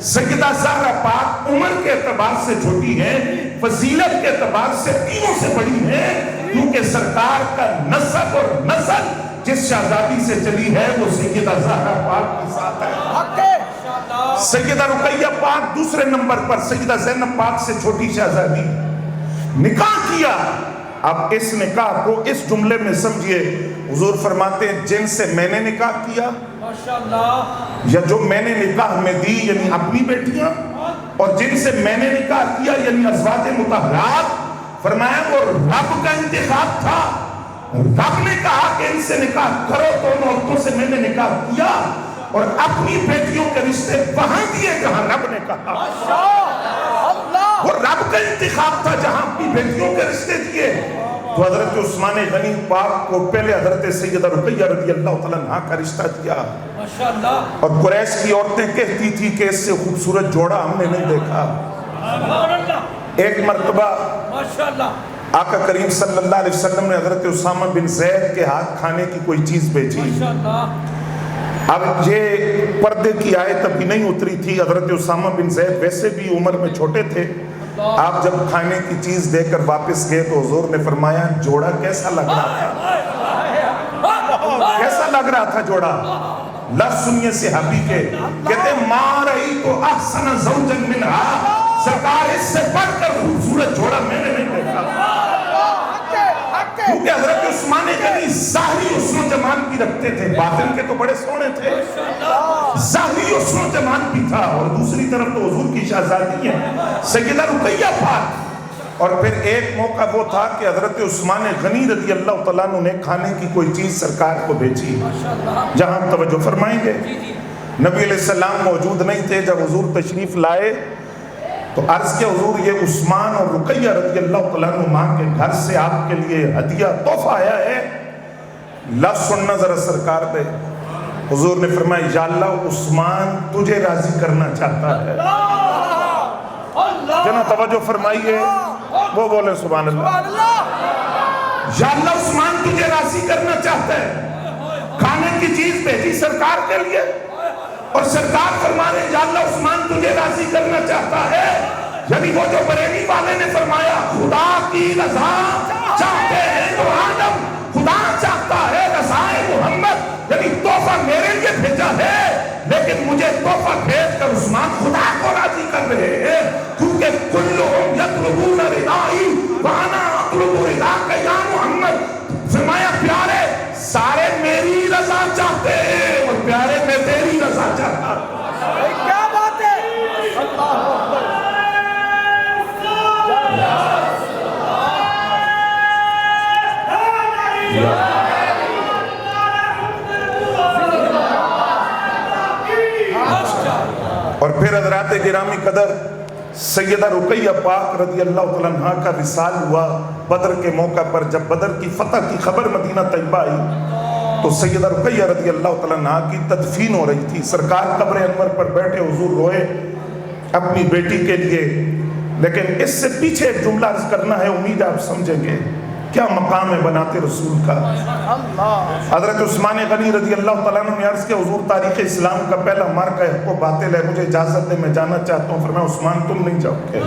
سیدہ زہرا پاک عمر کے اعتبار سے چھوٹی ہے، فضیلت کے اعتبار سے تینوں سے بڑی ہے، کیونکہ سرکار کا نسب اور نسل جس شہزادی سے چلی ہے وہ سیدہ زہرا پاک کے ساتھ ہے۔ سیدہ رقیہ پاک دوسرے نمبر پر، سیدہ زینب پاک سے چھوٹی شہزادی، نکاح کیا۔ اب اس نکاح کو اس جملے میں سمجھئے، حضور فرماتے ہیں جن سے میں نے نکاح کیا یا جو میں نے نکاح میں دی یعنی اپنی بیٹیاں، اور جن سے میں نے نکاح کیا یعنی ازواج مطہرات، فرمایا وہ رب کا انتخاب تھا۔ رب نے کہا کہ ان سے نکاح کرو، دونوں عورتوں سے میں نے نکاح کیا، اور اپنی بیٹیوں کے رشتے وہاں دیے جہاں رب نے کہا۔ وہ رب کا انتخاب تھا جہاں اپنی بیٹیوں کے رشتے دیے۔ تو حضرت عثمان غنی پاک کو پہلے حضرت سیدہ رقیہ رضی اللہ تعالیٰ عنہ کا رشتہ دیا، اور قریش کی عورتیں کہتی تھی کہ اس سے خوبصورت جوڑا ہم نے نہیں دیکھا۔ ایک مرتبہ آقا کریم صلی اللہ علیہ وسلم نے حضرت اسامہ بن زید کے ہاتھ کھانے کی کوئی چیز بھیجی۔ اب یہ پردے کی آیت ابھی نہیں اتری تھی، حضرت اسامہ بن زید ویسے بھی عمر میں چھوٹے تھے، آپ جب کھانے کی چیز دے کر واپس گئے تو حضور نے فرمایا جوڑا کیسا لگ رہا تھا؟ کیسا لگ رہا تھا جوڑا؟ لفظ سنیے صحابی کے، کہتے ما رأیتو احسن زوجن منہا، سرکار اس سے بڑھ کر خوبصورت جوڑا میں نے نہیں دیکھا۔ کیونکہ حضرت عثمان غنی ظاہری حسن و جمال بھی رکھتے تھے، باطن کے تو بڑے سونے تھے، ظاہری حسن و جمال بھی تھا، اور دوسری طرف تو حضور کی شہزادی ہے سیدہ رقیہ پاک۔ اور پھر ایک موقع وہ تھا کہ حضرت عثمان غنی رضی اللہ تعالیٰ عنہ نے کھانے کی کوئی چیز سرکار کو بھیجی، جہاں توجہ فرمائیں گے نبی علیہ السلام موجود نہیں تھے جب حضور تشریف لائے تو عرض کے حضور یہ عثمان اور رقیہ رضی اللہ تعالیٰ عنہ ماں کے گھر سے آپ کے لیے ہدیہ تحفہ آیا ہے، لفظ سننا ذرا سرکار پہ۔ حضور نے فرمایا یا اللہ عثمان تجھے راضی کرنا چاہتا ہے۔ جنہاں توجہ فرمائیے وہ بولے سبحان اللہ۔ یا اللہ عثمان تجھے راضی کرنا چاہتا ہے، کھانے کی چیز بھیجی سرکار کے لیے، اور سرکار فرما رہے یا اللہ عثمان تجھے راضی کرنا چاہتا ہے، یعنی وہ جو بریلی والے نے فرمایا خدا کی رضا چاہتے ہیں تو آدم، خدا چاہتا ہے رضائے محمد، یعنی تحفہ میرے لیے بھیجا ہے لیکن مجھے تحفہ بھیج کر عثمان خدا کو راضی کر رہے ہیں، کیونکہ کلہم یطلبون ردائی وانا اطلب رضاک یا محمد۔ فرمایا پیارے سارے میری رضا چاہتے ہیں اور پیارے میں تیری رضا چاہتا ہوں۔ کیا بات ہے! اور پھر حضرات گرامی قدر سیدہ رقیہ پاک رضی اللہ تعالیٰ عنہ کا وصال ہوا بدر کے موقع پر۔ جب بدر کی فتح کی خبر مدینہ طیبہ آئی تو سیدہ رقیہ رضی اللہ تعالیٰ عنہ کی تدفین ہو رہی تھی، سرکار قبر انور پر بیٹھے حضور روئے اپنی بیٹی کے لیے، لیکن اس سے پیچھے ایک جملہ عرض کرنا ہے، امید آپ سمجھیں گے کیا مقام ہے بناتے رسول کا۔ حضرت عثمان غنی رضی اللہ تعالیٰ عنہ نے عرض کیا حضور تاریخ اسلام کا پہلا مارکہ حق و باطل ہے، مجھے اجازت دے میں جانا چاہتا ہوں۔ فرمایا عثمان تم نہیں جاؤ گے،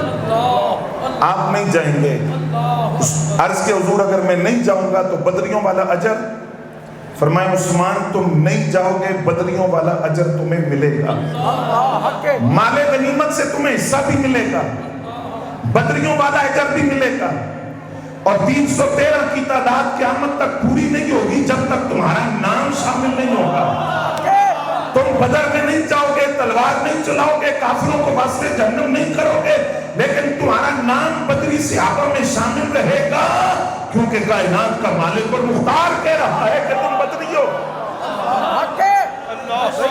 آپ نہیں جائیں گے۔ عرض کیا حضور اگر میں نہیں جاؤں گا تو بدریوں والا اجر؟ فرمایا عثمان تم نہیں جاؤ گے، بدریوں والا اجر تمہیں ملے گا، مال غنیمت سے تمہیں حصہ بھی ملے گا، بدریوں والا اجر بھی ملے گا، اور 313 کی تعداد قیامت تک پوری نہیں ہوگی جب تک تمہارا نام شامل نہیں ہوگا۔ تم بدر میں نہیں جاؤ گے، تلوار نہیں چلاؤ گے، کافروں کو واسطے جہنم نہیں کرو گے، لیکن تمہارا نام بدری صحابہ میں شامل رہے گا، کیونکہ کائنات کا مالک اور مختار کہہ رہا ہے کہ تم بدری ہو۔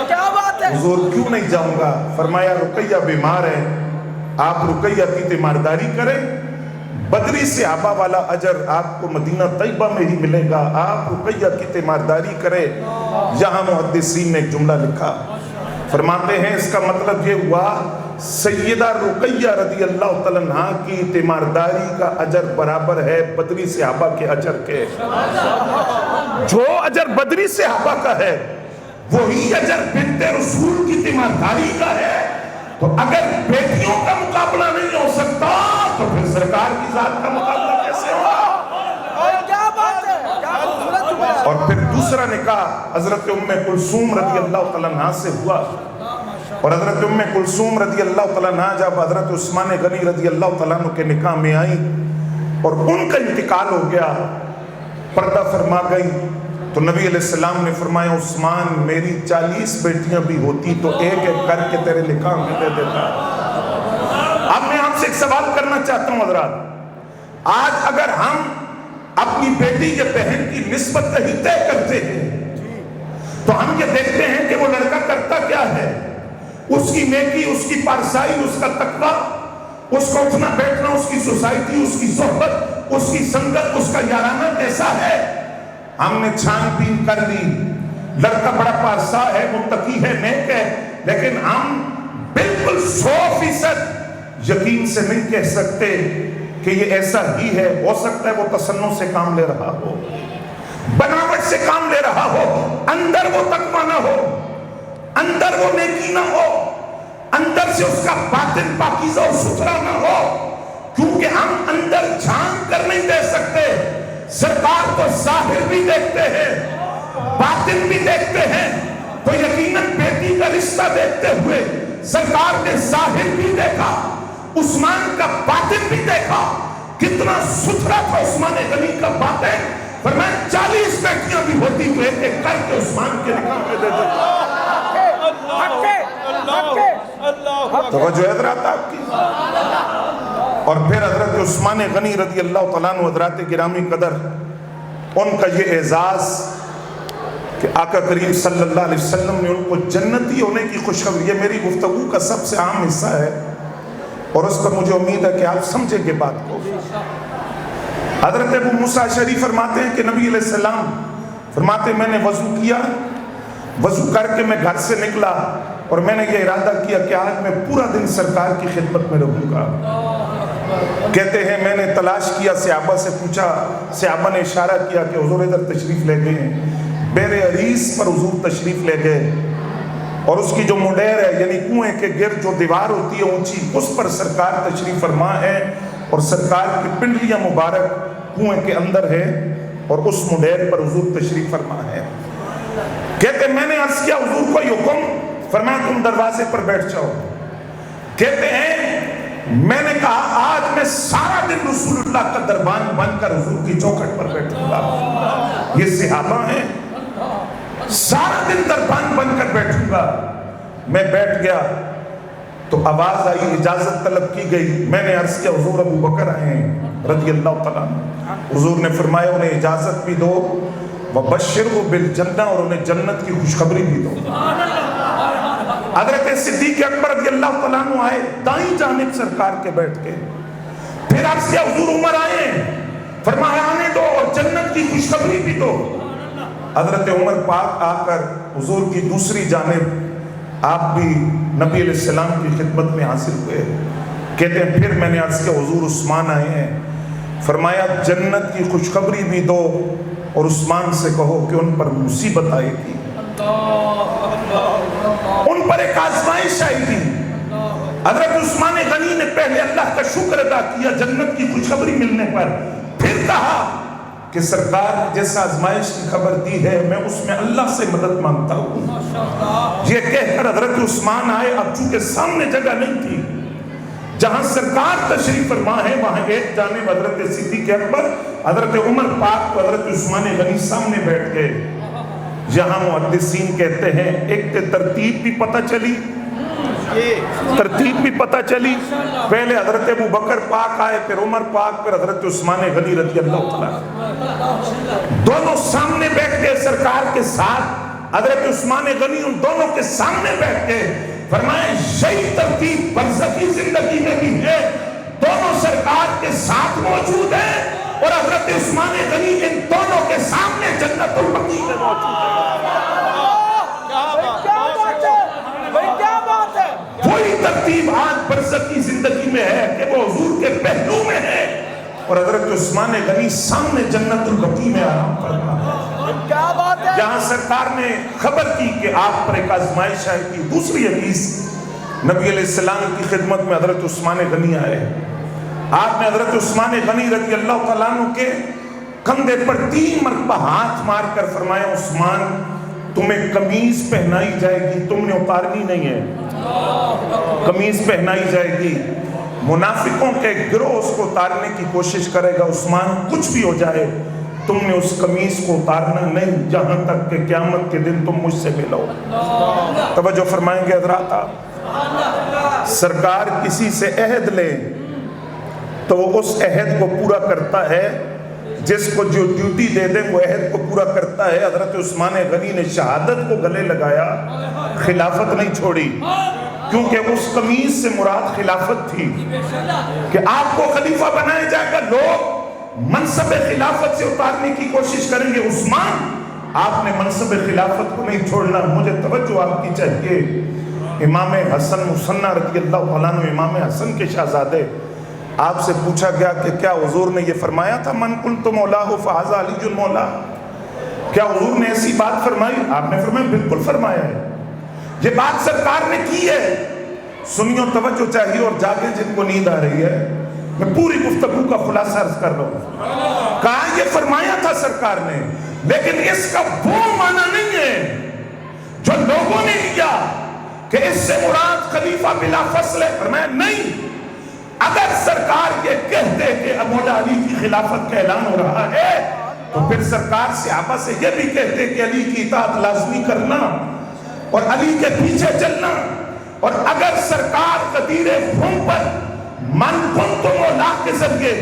کیا بات ہے! حضور کیوں نہیں جاؤں گا؟ فرمایا رقیہ بیمار ہے، آپ رقیہ کی تیمارداری کریں، بدری صحابہ والا اجر آپ کو مدینہ طیبہ میں ہی ملے گا، آپ رقیہ کی تیمارداری کریں۔ یہاں محدثین نے ایک جملہ لکھا، فرماتے ہیں اس کا مطلب یہ ہوا سیدہ رقیہ رضی اللہ تعالیٰ عنہ کی تیمارداری کا اجر برابر ہے بدری صحابہ کے اجر کے۔ جو اجر بدری صحابہ کا ہے وہی اجر بنت رسول کی تیمارداری کا ہے، تو اگر بیٹیوں کا مقابلہ نہیں ہو سکتا تو پھر سرکار کی ذات کا مقابلہ کیسے ہوگا؟ کیا بات ہے! اور پھر دوسرا نکاح حضرت ام کلثوم رضی اللہ تعالیٰ عنہ سے ہوا، اور حضرت ام کلثوم رضی اللہ تعالیٰ عنہ جب حضرت عثمان غنی رضی اللہ تعالیٰ عنہ کے نکاح میں آئیں اور ان کا انتقال ہو گیا، پردہ فرما گئی، تو نبی علیہ السلام نے فرمایا عثمان میری 40 بیٹیاں بھی ہوتی تو ایک ایک کر کے تیرے نکاح میں دے دیتا۔ اب میں آپ سے ایک سوال کرنا چاہتا ہوں حضرات، آج اگر ہم اپنی بیٹی یا بہن کی نسبت کہیں طے کرتے ہیں تو ہم یہ دیکھتے ہیں کہ وہ لڑکا کرتا کیا ہے، اس کی نیکی، اس کی پارسائی، اس کا تقوی، اس کا اٹھنا بیٹھنا، اس کی سوسائٹی، اس کی صحبت، اس کی سنگت، اس کا یارانہ کیسا ہے۔ ہم نے چھان بین کر لی، لڑکا بڑا پارسا ہے، متقی ہے، نیک ہے، لیکن ہم بالکل 100% یقین سے نہیں کہہ سکتے کہ یہ ایسا ہی ہے۔ ہو سکتا ہے وہ تسنن سے کام لے رہا ہو، بناوٹ سے کام لے رہا ہو، اندر وہ تقوی نہ ہو، اندر وہ نیکی نہ ہو، اندر سے اس کا باطن پاکیزہ اور ستھرا نہ ہو، سرکار تو ظاہر بھی دیکھتے ہیں باطن بھی دیکھتے ہیں، تو یقیناً بیٹی کا رشتہ دیکھتے ہوئے سرکار نے ظاہر بھی دیکھا، عثمان کا باطن بھی دیکھا، کتنا ستھرا تھا عثمان غنی کا باطن۔ فرمایا 40 بیٹیاں بھی ہوتی تو ایک ایک کر کے عثمان کے نکاح میں دے دیتا۔ توجہ حضرات آپ کی۔ اور پھر حضرت عثمان غنی رضی اللہ تعالیٰ عنہ حضرات گرامی قدر، ان کا یہ اعزاز کہ آقا کریم صلی اللہ علیہ وسلم نے ان کو جنتی ہونے کی خوشخبری، یہ میری گفتگو کا سب سے عام حصہ ہے اور اس پر مجھے امید ہے کہ آپ سمجھیں گے بات کو۔ حضرت ابو موسیٰ شریف فرماتے ہیں کہ نبی علیہ السلام فرماتے ہیں میں نے وضو کیا، وضو کر کے میں گھر سے نکلا اور میں نے یہ ارادہ کیا کہ آج میں پورا دن سرکار کی خدمت میں رہوں گا۔ کہتے ہیں میں نے تلاش کیا، صحابہ سے پوچھا، صحابہ نے اشارہ کیا کہ حضور ادھر تشریف لے گئے ہیں۔ بیر عریس پر حضور تشریف لے گئے اور اس کی جو مڈیر ہے یعنی کنویں کے گرد جو دیوار ہوتی ہے اونچی، اس پر سرکار تشریف فرما ہے اور سرکار کی پنڈلیاں مبارک کنویں کے اندر ہے اور اس مڈیر پر حضور تشریف فرما ہے۔ کہتے میں نے عرض کیا حضور کو حکم، فرمایا تم دروازے پر بیٹھ جاؤ۔ کہتے ہیں میں نے کہا آج میں سارا دن رسول اللہ کا دربان بن کر حضور کی چوکھٹ پر بیٹھوں گا۔ یہ صحابہ ہیں، سارا دن دربان بن کر بیٹھوں گا۔ میں بیٹھ گیا تو آواز آئی، اجازت طلب کی گئی۔ میں نے عرض کیا حضور ابو بکر آئے ہیں رضی اللہ تعالیٰ عنہ۔ حضور نے فرمایا انہیں اجازت بھی دو، وَبَشِّرْهُ بِالْجَنَّةِ، اور انہیں جنت کی خوشخبری بھی دو۔ حضرت صدیق اکبر رضی اللہ تعالیٰ عنہ آئے دائیں جانب سرکار کے بیٹھ کے، پھر عرض کیا حضور عمر آئے ہیں، فرمایا آنے دو اور جنت کی خوشخبری بھی دو۔ حضرت عمر پاک آ کر حضور کی دوسری جانب آپ بھی نبی علیہ السلام کی خدمت میں حاصل ہوئے۔ کہتے ہیں پھر میں نے عرض کیا حضور عثمان آئے ہیں، فرمایا جنت کی خوشخبری بھی دو اور عثمان سے کہو کہ ان پر مصیبت آئے گی، ان پر ایک آزمائش آئی تھی۔ حضرت عثمان غنی نے پہلے اللہ کا شکر ادا کیا جنت کی خوشخبری ملنے پر، پھر کہا کہ سرکار جیسا آزمائش کی خبر دی ہے میں اس میں اللہ سے مدد مانگتا ہوں۔ یہ کہہ کر حضرت عثمان آئے، اب چونکہ سامنے جگہ نہیں تھی، جہاں سرکار تشریف فرما ہے وہاں ایک جانب حضرت صدیق اکبر، حضرت عمر پاک تو حضرت عثمان غنی سامنے بیٹھ گئے۔ یہاں محدثین کہتے ہیں ایک ترتیب بھی پتہ چلی، ترتیب بھی پتہ چلی، پہلے حضرت ابو بکر پاک آئے، پھر عمر پاک، پھر حضرت عثمان غنی رضی اللہ تعالیٰ، دونوں سامنے بیٹھ گئے سرکار کے ساتھ۔ حضرت عثمان غنی ان دونوں کے سامنے بیٹھ گئے، فرمائے یہی ترتیب برزخی زندگی میں بھی ہے، دونوں سرکار کے ساتھ موجود ہیں اور حضرت عثمان غنی ان دونوں کے سامنے جنت البقیع میں موجود ہے۔ وہی ترتیب آج برزخی زندگی میں ہے کہ وہ حضور کے پہلو میں ہے اور حضرت عثمان غنی سامنے جنت البقیع میں آرام فرما ہے۔ جہاں سرکار نے خبر کی کہ آپ پر ایک آزمائش آئی تھی، دوسری حدیث نبی علیہ السلام کی خدمت میں حضرت عثمان غنی آئے، آپ نے حضرت عثمان غنی رضی اللہ تعالیٰ عنہ کے کندھے پر 3 مرتبہ ہاتھ مار کر فرمایا عثمان تمہیں قمیض پہنائی جائے گی، تم نے اتارنی نہیں ہے، قمیض پہنائی جائے گی، منافقوں کے گروہ اس کو اتارنے کی کوشش کرے گا، عثمان کچھ بھی ہو جائے تم نے اس قمیض کو اتارنا نہیں جہاں تک کہ قیامت کے دن تم مجھ سے ملو۔ توجہ فرمائیں گے حضرات، آپ سرکار کسی سے عہد لے تو وہ اس عہد کو پورا کرتا ہے، جس کو جو ڈیوٹی دے دیں وہ عہد کو پورا کرتا ہے۔ حضرت عثمان غنی نے شہادت کو گلے لگایا، خلافت نہیں چھوڑی، کیونکہ اس قمیض سے مراد خلافت تھی کہ آپ کو خلیفہ بنایا جائے گا، لوگ منصب خلافت سے اتارنے کی کوشش کریں گے، عثمان آپ نے منصب خلافت کو نہیں چھوڑنا۔ مجھے توجہ آپ کی چاہیے، امام حسن مصنع رضی اللہ عنہ، امام حسن کے شہزادے، آپ سے پوچھا گیا کہ کیا حضور نے یہ فرمایا تھا من کنت مولاہ فہذا علی المولا، کیا حضور نے ایسی بات فرمائی؟ آپ نے فرمایا بالکل فرمایا ہے، یہ بات سرکار نے کی ہے۔ سنیوں توجہ چاہیے اور جاگے جن کو نیند آ رہی ہے، میں پوری گفتگو کا خلاصہ عرض کر رہا ہوں. کہا یہ فرمایا تھا سرکار نے، لیکن اس کا وہ معنی نہیں ہے جو لوگوں نے لیا کہ اس سے مراد خلیفہ بلا فصل ہے. فرمایا نہیں، اگر سرکار یہ کہتے کہ مولا علی کی خلافت کا اعلان ہو رہا ہے تو پھر سرکار صحابہ سے یہ بھی کہتے کہ علی کی اطاعت لازمی کرنا اور علی کے پیچھے چلنا. اور اگر سرکار غدیر خم پر من کنت مولا کے ذریعے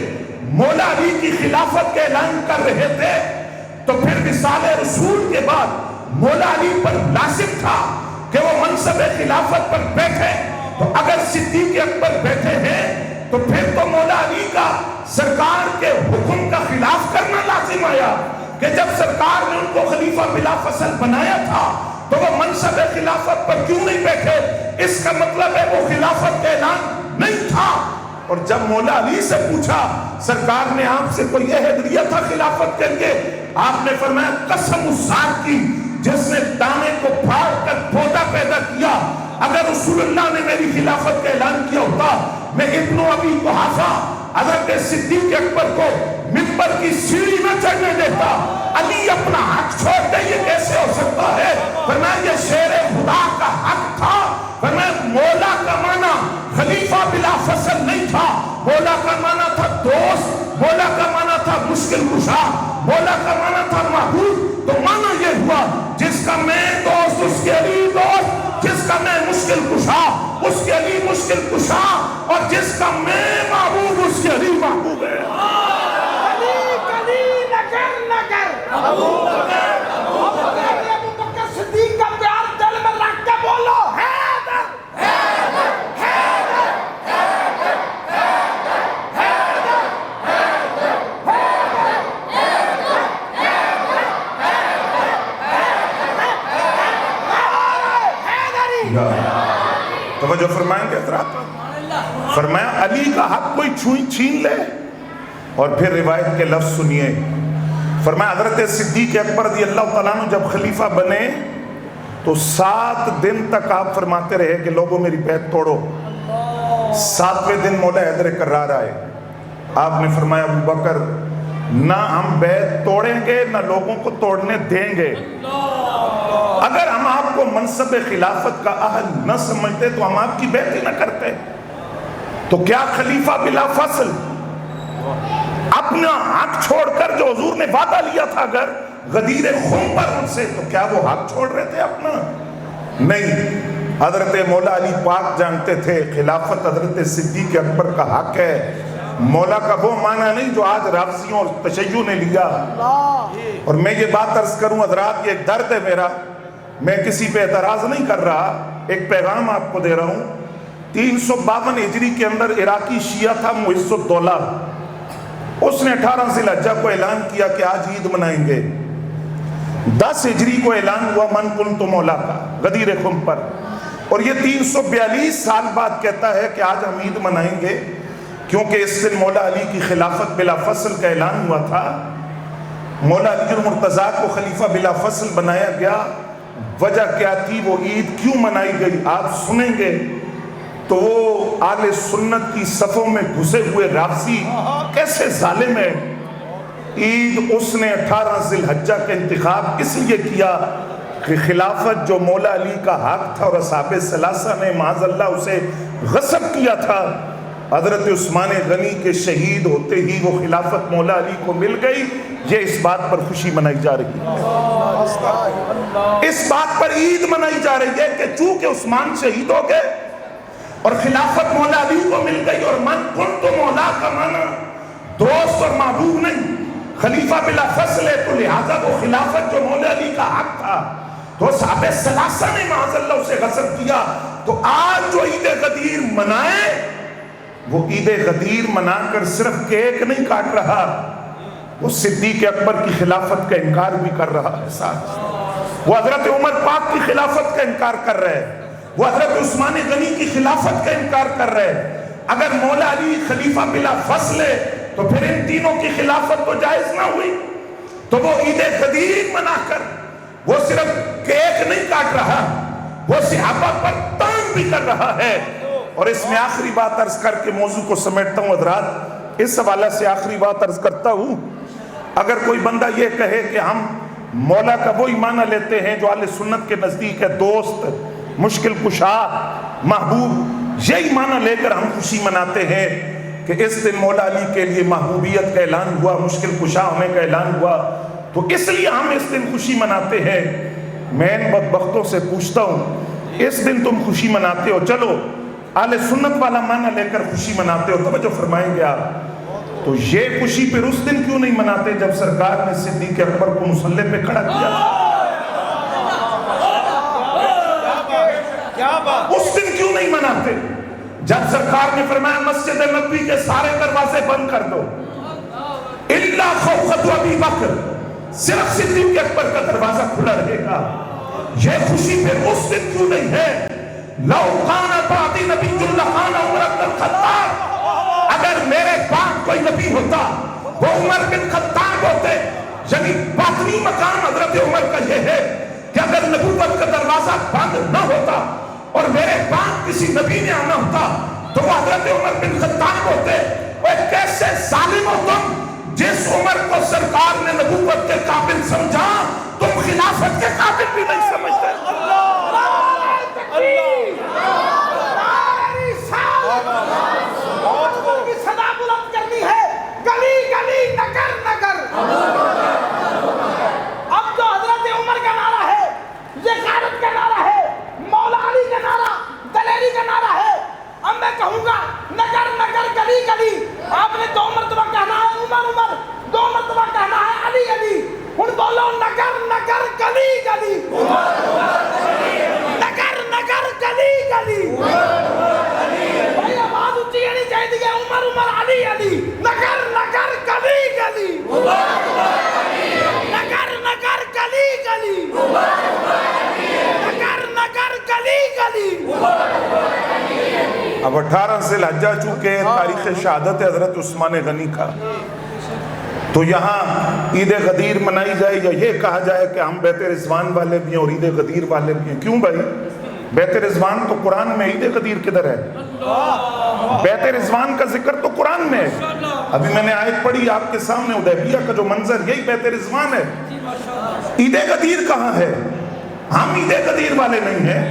مولا علی کی خلافت کا اعلان کر رہے تھے تو پھر وصال رسول کے بعد مولا علی پر لازم تھا کہ وہ منصب خلافت پر بیٹھے. تو اگر صدیق اکبر بیٹھے ہیں تو پھر تو مولا علی کا سرکار کے حکم کا خلاف کرنا لازم آیا کہ جب سرکار نے ان کو خلیفہ بلا فصل بنایا تھا تو وہ منصب خلافت پر کیوں نہیں بیٹھے؟ اس کا مطلب ہے وہ خلافت کا اعلان نہیں تھا. اور جب مولا علی سے پوچھا سرکار نے آپ سے کوئی عہد لیا تھا خلافت کے لیے؟ آپ نے فرمایا قسم اس ذات کی جس نے دانے کو پھاڑ کر پودا پیدا کیا، اگر رسول اللہ نے میری خلافت کا اعلان کیا ہوتا میں ابن ابی قحافہ حضرت صدیق اکبر کو منبر کی سیڑھی نہ چڑھنے دیتا. علی اپنا حق چھوڑ دے، یہ کیسے ہو سکتا ہے؟ فرمایا یہ شیر خدا کا حق تھا. فرمایا مولا کا معنی خلیفہ بلا فصل نہیں تھا، مولا کا معنی تھا دوست، مولا کا معنی تھا مشکل کشا، مولا کا معنی تھا محبوب. تو معنی یہ ہوا جس کا میں دوست اس کے علی دوست، جس کا میں مشکل کشا اس کے علی مشکل کشا، اور جس کا میں محبوب اس کے علی محبوب ہے. علی علی نگر نگر ابو بکر ابو بکر صدیق کا پیار دل میں رکھ کے بولو حیدر حیدر حیدر حیدر حیدر توجہ فرمائیں گے حضرات؟ فرمایا علی کا حق کوئی چھین لے. اور پھر روایت کے لفظ سنیے. فرمایا حضرت صدیق اکبر رضی اللہ تعالیٰ عنہ جب خلیفہ بنے تو 7 دن تک آپ فرماتے رہے کہ لوگوں میری بیعت توڑو. 7ویں دن مولا حیدر کرار آئے. آپ نے فرمایا ابو بکر نہ ہم بیعت توڑیں گے نہ لوگوں کو توڑنے دیں گے. اگر ہم آپ کو منصب خلافت کا اہل نہ سمجھتے تو ہم آپ کی بیعت ہی نہ کرتے. تو کیا خلیفہ بلا فصل اپنا حق چھوڑ کر جو حضور نے وعدہ لیا تھا اگر غدیر خم پر ان سے، تو کیا وہ حق چھوڑ رہے تھے اپنا؟ نہیں. حضرت مولا علی پاک جانتے تھے خلافت حضرت صدیق اکبر کا حق ہے. مولا کا وہ معنی نہیں جو آج رافضیوں اور تشیع نے لیا. اور میں یہ بات عرض کروں حضرات، یہ ایک درد ہے میرا، میں کسی پہ اعتراض نہیں کر رہا، ایک پیغام آپ کو دے رہا ہوں. 352 ہجری کے اندر عراقی شیعہ تھا محیص الدولہ، اس نے 18 ذی الحجہ کو اعلان کیا کہ آج عید منائیں گے. 10 ہجری کو اعلان ہوا من کنت مولا کا غدیر خم پر، اور یہ 342 سال بعد کہتا ہے کہ آج ہم عید منائیں گے کیونکہ اس دن مولا علی کی خلافت بلا فصل کا اعلان ہوا تھا. مولا علی المرتضیٰ کو خلیفہ بلا فصل بنایا گیا. وجہ کیا تھی، وہ عید کیوں منائی گئی آپ سنیں گے. تو وہ آل سنت کی صفوں میں گھسے ہوئے رافضی کیسے ظالم ہے. عید اس نے 18 ذی الحجہ کا انتخاب اس لیے کیا کہ خلافت جو مولا علی کا حق تھا اور اصحاب ثلاثہ نے معاذ اللہ اسے غصب کیا تھا، حضرت عثمان غنی کے شہید ہوتے ہی وہ خلافت مولا علی کو مل گئی. یہ اس بات پر خوشی منائی جا رہی ہے، اس بات پر عید منائی جا رہی ہے کہ چونکہ عثمان شہید ہو گئے اور خلافت مولا علی کو مل گئی. اور من کنت مولا کا معنی دوست اور محبوب نہیں، خلیفہ بلا فصل ہے، تو لہذا وہ خلافت جو مولا علی کا حق تھا تو صحابہ ثلاثہ نے معاذ اللہ اسے غصب کیا. تو آج جو عید غدیر منائے وہ عید غدیر منا کر صرف کیک نہیں کاٹ رہا، وہ صدیق اکبر کی خلافت کا انکار بھی کر رہا ہے. ساتھ وہ حضرت عمر پاک کی خلافت کا انکار کر رہے، وہ حضرت عثمان غنی کی خلافت کا انکار کر رہے. اگر مولا علی خلیفہ بلا فصل ہے تو پھر ان تینوں کی خلافت تو جائز نہ ہوئی. تو وہ عید غدیر منا کر وہ صرف کیک نہیں کاٹ رہا، وہ صحابہ پر تان بھی کر رہا ہے. اور اس میں آخری بات عرض کر کے موضوع کو سمیٹتا ہوں حضرات، اس حوالے سے آخری بات عرض کرتا ہوں، اگر کوئی بندہ یہ کہے کہ ہم مولا کا وہی معنی لیتے ہیں جو اہل سنت کے نزدیک ہے، دوست، مشکل کشا، محبوب، یہی معنی لے کر ہم خوشی مناتے ہیں کہ اس دن مولا علی کے لیے محبوبیت کا اعلان ہوا، مشکل کشا ہونے کا اعلان ہوا، تو اس لیے ہم اس دن خوشی مناتے ہیں، میں ان بدبختوں سے پوچھتا ہوں اس دن تم خوشی مناتے ہو، چلو اہل سنت والا معنی لے کر خوشی مناتے ہو، توجہ فرمائیں گے آپ، تو یہ خوشی پھر اس دن کیوں نہیں مناتے جب سرکار نے صدیق اکبر کو مصلی پہ کھڑا کیا؟ اس دن کیوں نہیں مناتے جب سرکار نے فرمایا مسجد نبوی کے سارے دروازے بند کر دو الا خوفۃ ابی بکر، صرف صدیق اکبر کا دروازہ کھلا رہے گا؟ یہ خوشی پھر اس دن کیوں نہیں ہے؟ لو کان بعدی نبی لکان عمر بن الخطاب، اگر میرے بعد کوئی نبی ہوتا وہ عمر بن خطاب ہوتے، یعنی باطنی مقام حضرت عمر کا یہ ہے کہ اگر نبوت کا دروازہ بند نہ ہوتا اور میرے بعد کسی نبی نے آنا ہوتا تو وہ حضرت عمر بن خطاب ہوتے۔ وہ کیسے ظالم ہو تم، جس عمر کو سرکار نے نبوت کے قابل سمجھا تم خلافت کے قابل بھی نہیں سمجھتے۔ صدا بلند کرنی ہے، گلی گلی نگر نگر۔ اب تو حضرت عمر کا نعرہ ہے، یہ غیرت کا نعرہ ہے، مولا علی کا نعرہ، دلیری کا نعرہ ہے۔ اب میں کہوں گا نگر نگر گلی گلی، آپ نے 2 مرتبہ کہنا ہے عمر عمر، 2 مرتبہ کہنا ہے علی علی، ہن بولو نگر نگر گلی گلی، نگر نگر گلی گلی، بھائی آواز اونچی نہیں چاہیے، عمر عمر علی علی، نگر نگر گلی گلی، نگر نگر گلی گلی، نگر نگر گلی گلی۔ اب 18 ذی الحجہ چونکہ تاریخ شہادت حضرت عثمان غنی کا، تو یہاں عید غدیر منائی جائے یا یہ کہا جائے کہ ہم بیت رضوان والے بھی ہیں اور عید غدیر والے بھی ہیں؟ کیوں بھائی؟ بیت رضوان تو قرآن میں، عید غدیر کدھر ہے؟ بیت رضوان کا ذکر تو قرآن میں ہے، ابھی میں نے آیت پڑھی آپ کے سامنے، حدیبیہ کا جو منظر یہی بیت رضوان ہے، عید غدیر کہاں ہے؟ ہم عید غدیر والے نہیں ہیں،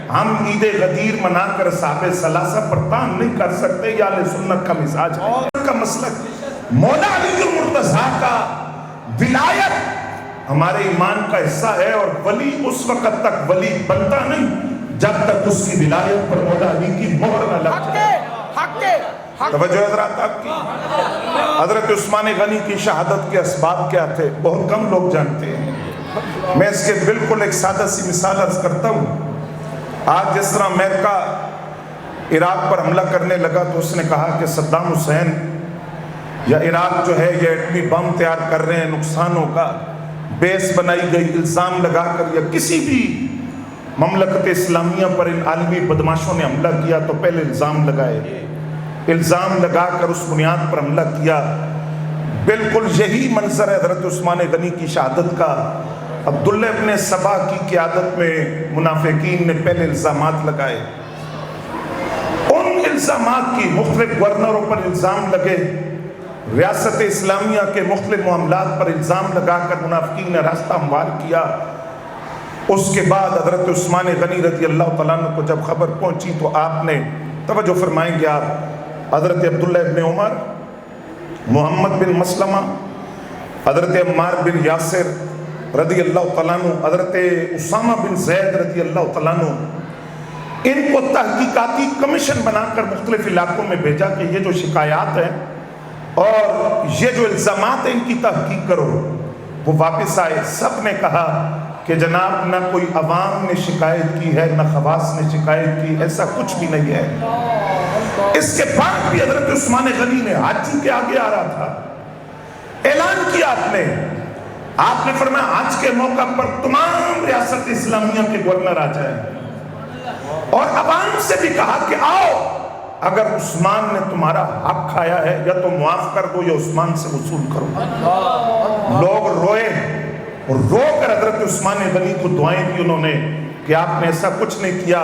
ہم عید غدیر منا کر صحابہ ثلاثہ پر تان نہیں کر سکتے، یا اہل سنت کا مزاج ہے کا مسلک۔ مولا علی المرتضیٰ کا ولایت ہمارے ایمان کا حصہ ہے، اور ولی اس وقت تک ولی بنتا نہیں جب تک اس کی ولایت پر مولا علی کی مہر نہ لگ جائے۔ توجہ حضرات آپ کی، حضرت عثمان غنی کی شہادت کے اسباب کیا تھے بہت کم لوگ جانتے ہیں، میں اس کے بالکل ایک سادہ سی مثال عرض کرتا ہوں۔ آج جس طرح امریکہ عراق پر حملہ کرنے لگا تو اس نے کہا کہ صدام حسین یا عراق جو ہے یہ ایٹمی بم تیار کر رہے ہیں، نقصان ہوگا، بیس بنائی گئی، الزام لگا کر، یا کسی بھی مملکت اسلامیہ پر ان عالمی بدماشوں نے حملہ کیا تو پہلے الزام لگائے، الزام لگا کر اس بنیاد پر حملہ کیا۔ بالکل یہی منظر ہے حضرت عثمان غنی کی شہادت کا۔ عبداللہ ابن سبا کی قیادت میں منافقین نے پہلے الزامات لگائے، ان الزامات کی مختلف گورنروں پر الزام لگے، ریاست اسلامیہ کے مختلف معاملات پر الزام لگا کر منافقین نے راستہ ہموار کیا۔ اس کے بعد حضرت عثمان غنی رضی اللہ تعالیٰ عنہ کو جب خبر پہنچی تو آپ نے، توجہ فرمائیں گے آپ، حضرت عبداللہ ابن عمر، محمد بن مسلمہ، حضرت عمار بن یاسر رضی اللہ تعالیٰ عنہ، حضرت اسامہ بن زید رضی اللہ تعالیٰ عنہ، ان کو تحقیقاتی کمیشن بنا کر مختلف علاقوں میں بھیجا کہ یہ جو شکایات ہیں اور یہ جو الزامات ہیں ان کی تحقیق کرو۔ وہ واپس آئے، سب نے کہا کہ جناب نہ کوئی عوام نے شکایت کی ہے، نہ خواص نے شکایت کی، ایسا کچھ بھی نہیں ہے۔ اس کے بعد بھی حضرت عثمان غنی نے حج کے آگے آ رہا تھا، اعلان کیا آپ نے فرمایا حج کے موقع پر تمام ریاست اسلامیہ کے گورنر آ جائیں، اور عوام سے بھی کہا کہ آؤ، اگر عثمان نے تمہارا حق کھایا ہے یا تو معاف کر دو یا عثمان سے وصول کرو۔ لوگ روئے اور رو کر حضرت عثمان غنی کو دعائیں دی انہوں نے کہ آپ نے ایسا کچھ نہیں کیا،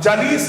40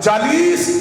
40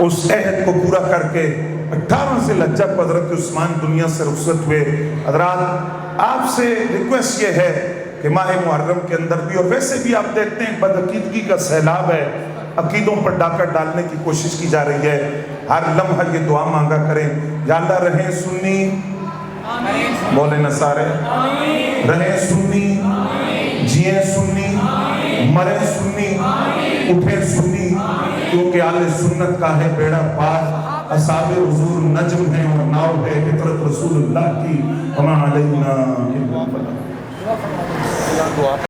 اس عہد کو پورا کر کے 18 ذی الحجہ کو حضرت عثمان دنیا سے رخصت ہوئے۔ حضرات آپ سے ریکویسٹ یہ ہے کہ ماہ محرم کے اندر بھی، اور ویسے بھی آپ دیکھتے ہیں بدعقیدگی کا سیلاب ہے، عقیدوں پر ڈاکہ ڈالنے کی کوشش کی جا رہی ہے، ہر لمحہ یہ دعا مانگا کریں، یا اللہ رہیں سنی، بولے نہ سارے، رہیں سنی، جییں سنی، مریں سنی، اٹھیں سنی، کیونکہ آل سنت کا ہے بیڑا پار، اصحاب حضور نجم ہیں اور ناؤ ہے فطرت رسول اللہ کی، وما علینا الا البلاغ۔